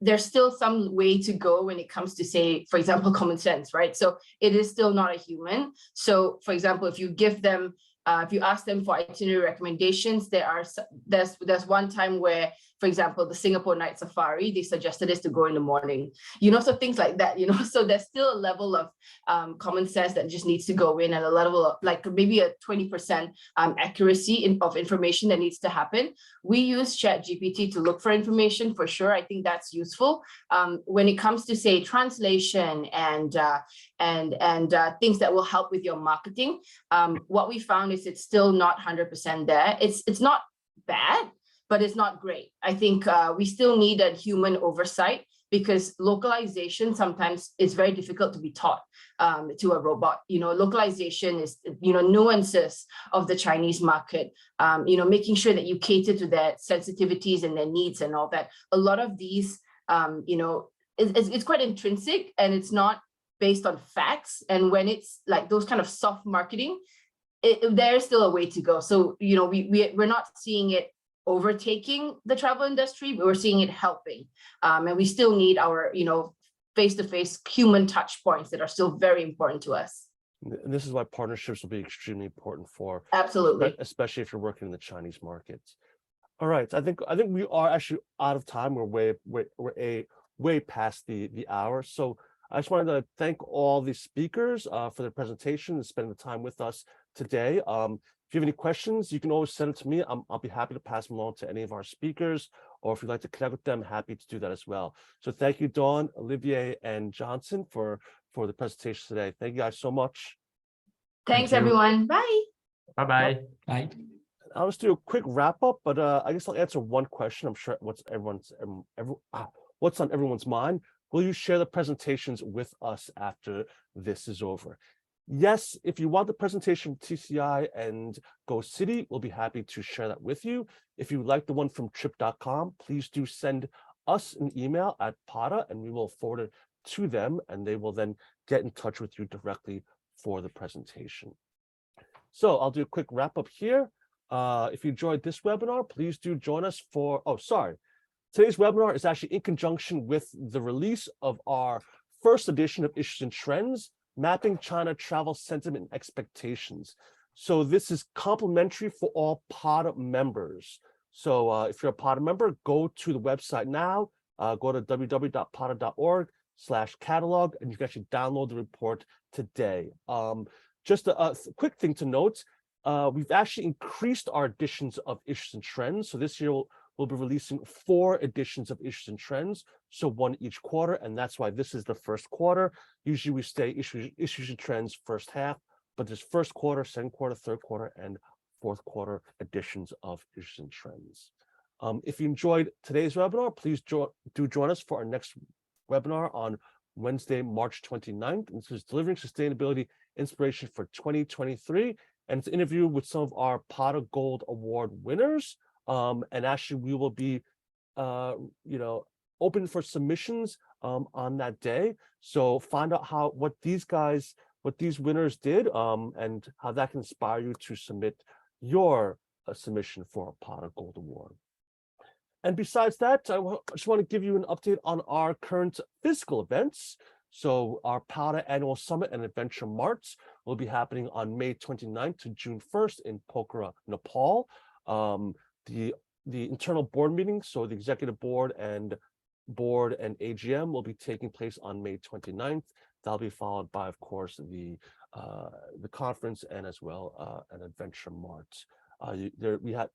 there's still some way to go when it comes to, say, for example, common sense, right? So it is still not a human. So, for example, if you give them, if you ask them for itinerary recommendations, there's one time where, for example, the Singapore Night Safari, they suggested us to go in the morning, so things like that, so there's still a level of common sense that just needs to go in, and a level of like maybe a 20% accuracy of information that needs to happen. We use ChatGPT to look for information for sure. I think that's useful. When it comes to, say, translation and things that will help with your marketing, what we found is it's still not 100% there. It's not bad, but it's not great. I think we still need a human oversight, because localization sometimes is very difficult to be taught to a robot. Localization is, nuances of the Chinese market, making sure that you cater to their sensitivities and their needs and all that. A lot of these, it's quite intrinsic, and it's not based on facts. And when it's like those kind of soft marketing, there's still a way to go. So, we're not seeing it overtaking the travel industry, but we're seeing it helping. And we still need our, face-to-face human touch points that are still very important to us. And this is why partnerships will be extremely important for, absolutely, especially if you're working in the Chinese markets. All right, I think we are actually out of time. We're way past the hour. So I just wanted to thank all the speakers for their presentation and spending the time with us today. If you have any questions, you can always send it to me. I'll be happy to pass them along to any of our speakers, or if you'd like to connect with them, happy to do that as well. So thank you, Dawn, Olivier, and Johnson for the presentation today. Thank you guys so much. Thanks, everyone. Bye. Bye-bye. Bye. I'll just do a quick wrap up, but I guess I'll answer one question. I'm sure what's on everyone's mind. Will you share the presentations with us after this is over? Yes, if you want the presentation from TCI and Go City, we'll be happy to share that with you. If you like the one from Trip.com, please do send us an email at PATA, and we will forward it to them, and they will then get in touch with you directly for the presentation. So I'll do a quick wrap up here. If you enjoyed this webinar, please do join us for, today's webinar is actually in conjunction with the release of our first edition of Issues and Trends, Mapping China Travel Sentiment and Expectations. So this is complimentary for all PATA members. So if you're a PATA member, go to the website now, go to www.pada.org/catalog, and you can actually download the report today. Just a quick thing to note, we've actually increased our editions of Issues and Trends. So this year we'll be releasing 4 editions of Issues and Trends, so 1 each quarter, and that's why this is the first quarter. Usually we say issues and Trends first half, but there's first quarter, second quarter, third quarter, and fourth quarter editions of Issues and Trends. If you enjoyed today's webinar, please do join us for our next webinar on Wednesday, March 29th. And this is Delivering Sustainability Inspiration for 2023, and it's an interview with some of our PATA Gold Award winners. And actually we will be open for submissions on that day. So find out what these guys what these winners did and how that can inspire you to submit your submission for a Pot of Gold Award. And besides that, I just want to give you an update on our current physical events. So our PATA Annual Summit and Adventure Marts will be happening on May 29th to June 1st in Pokhara, Nepal. The internal board meetings, so the executive board and AGM will be taking place on May 29th. That'll be followed by, of course, the conference and as well an adventure mart. We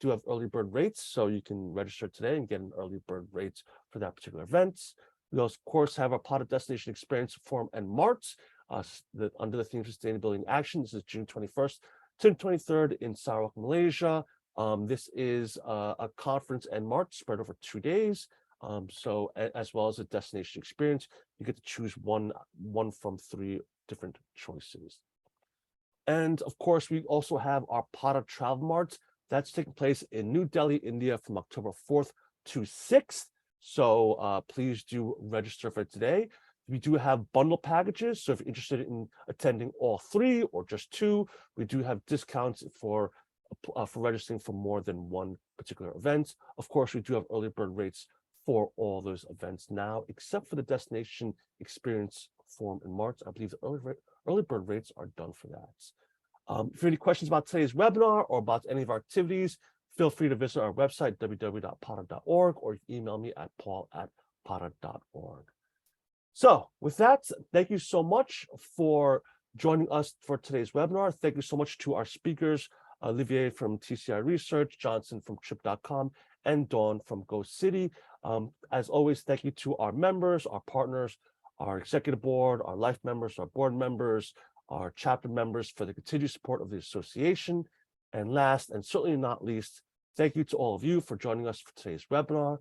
do have early bird rates, so you can register today and get an early bird rate for that particular event. We also, of course, have our PATA Destination Experience Forum and Marts under the theme Sustainability in Action. This is June 21st to 23rd in Sarawak, Malaysia. This is a conference and mart spread over 2 days. So as well as a destination experience, you get to choose one from 3 different choices. And of course, we also have our PATA Travel Mart that's taking place in New Delhi, India from October 4th to 6th. So please do register for today. We do have bundle packages. So if you're interested in attending all 3 or just 2, we do have discounts for registering for more than one particular event. Of course, we do have early bird rates for all those events now, except for the destination experience forum in March. I believe the early bird rates are done for that. If you have any questions about today's webinar or about any of our activities, feel free to visit our website, www.pata.org, or email me at paul@pata.org. So with that, thank you so much for joining us for today's webinar. Thank you so much to our speakers, Olivier from TCI Research, Johnson from Trip.com, and Dawn from GoCity. As always, thank you to our members, our partners, our executive board, our life members, our board members, our chapter members for the continued support of the association. And last, and certainly not least, thank you to all of you for joining us for today's webinar.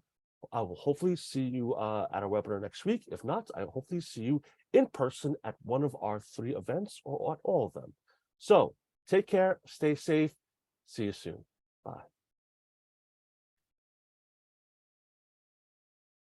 I will hopefully see you at our webinar next week. If not, I will hopefully see you in person at one of our 3 events or at all of them. So take care, stay safe, see you soon. Bye.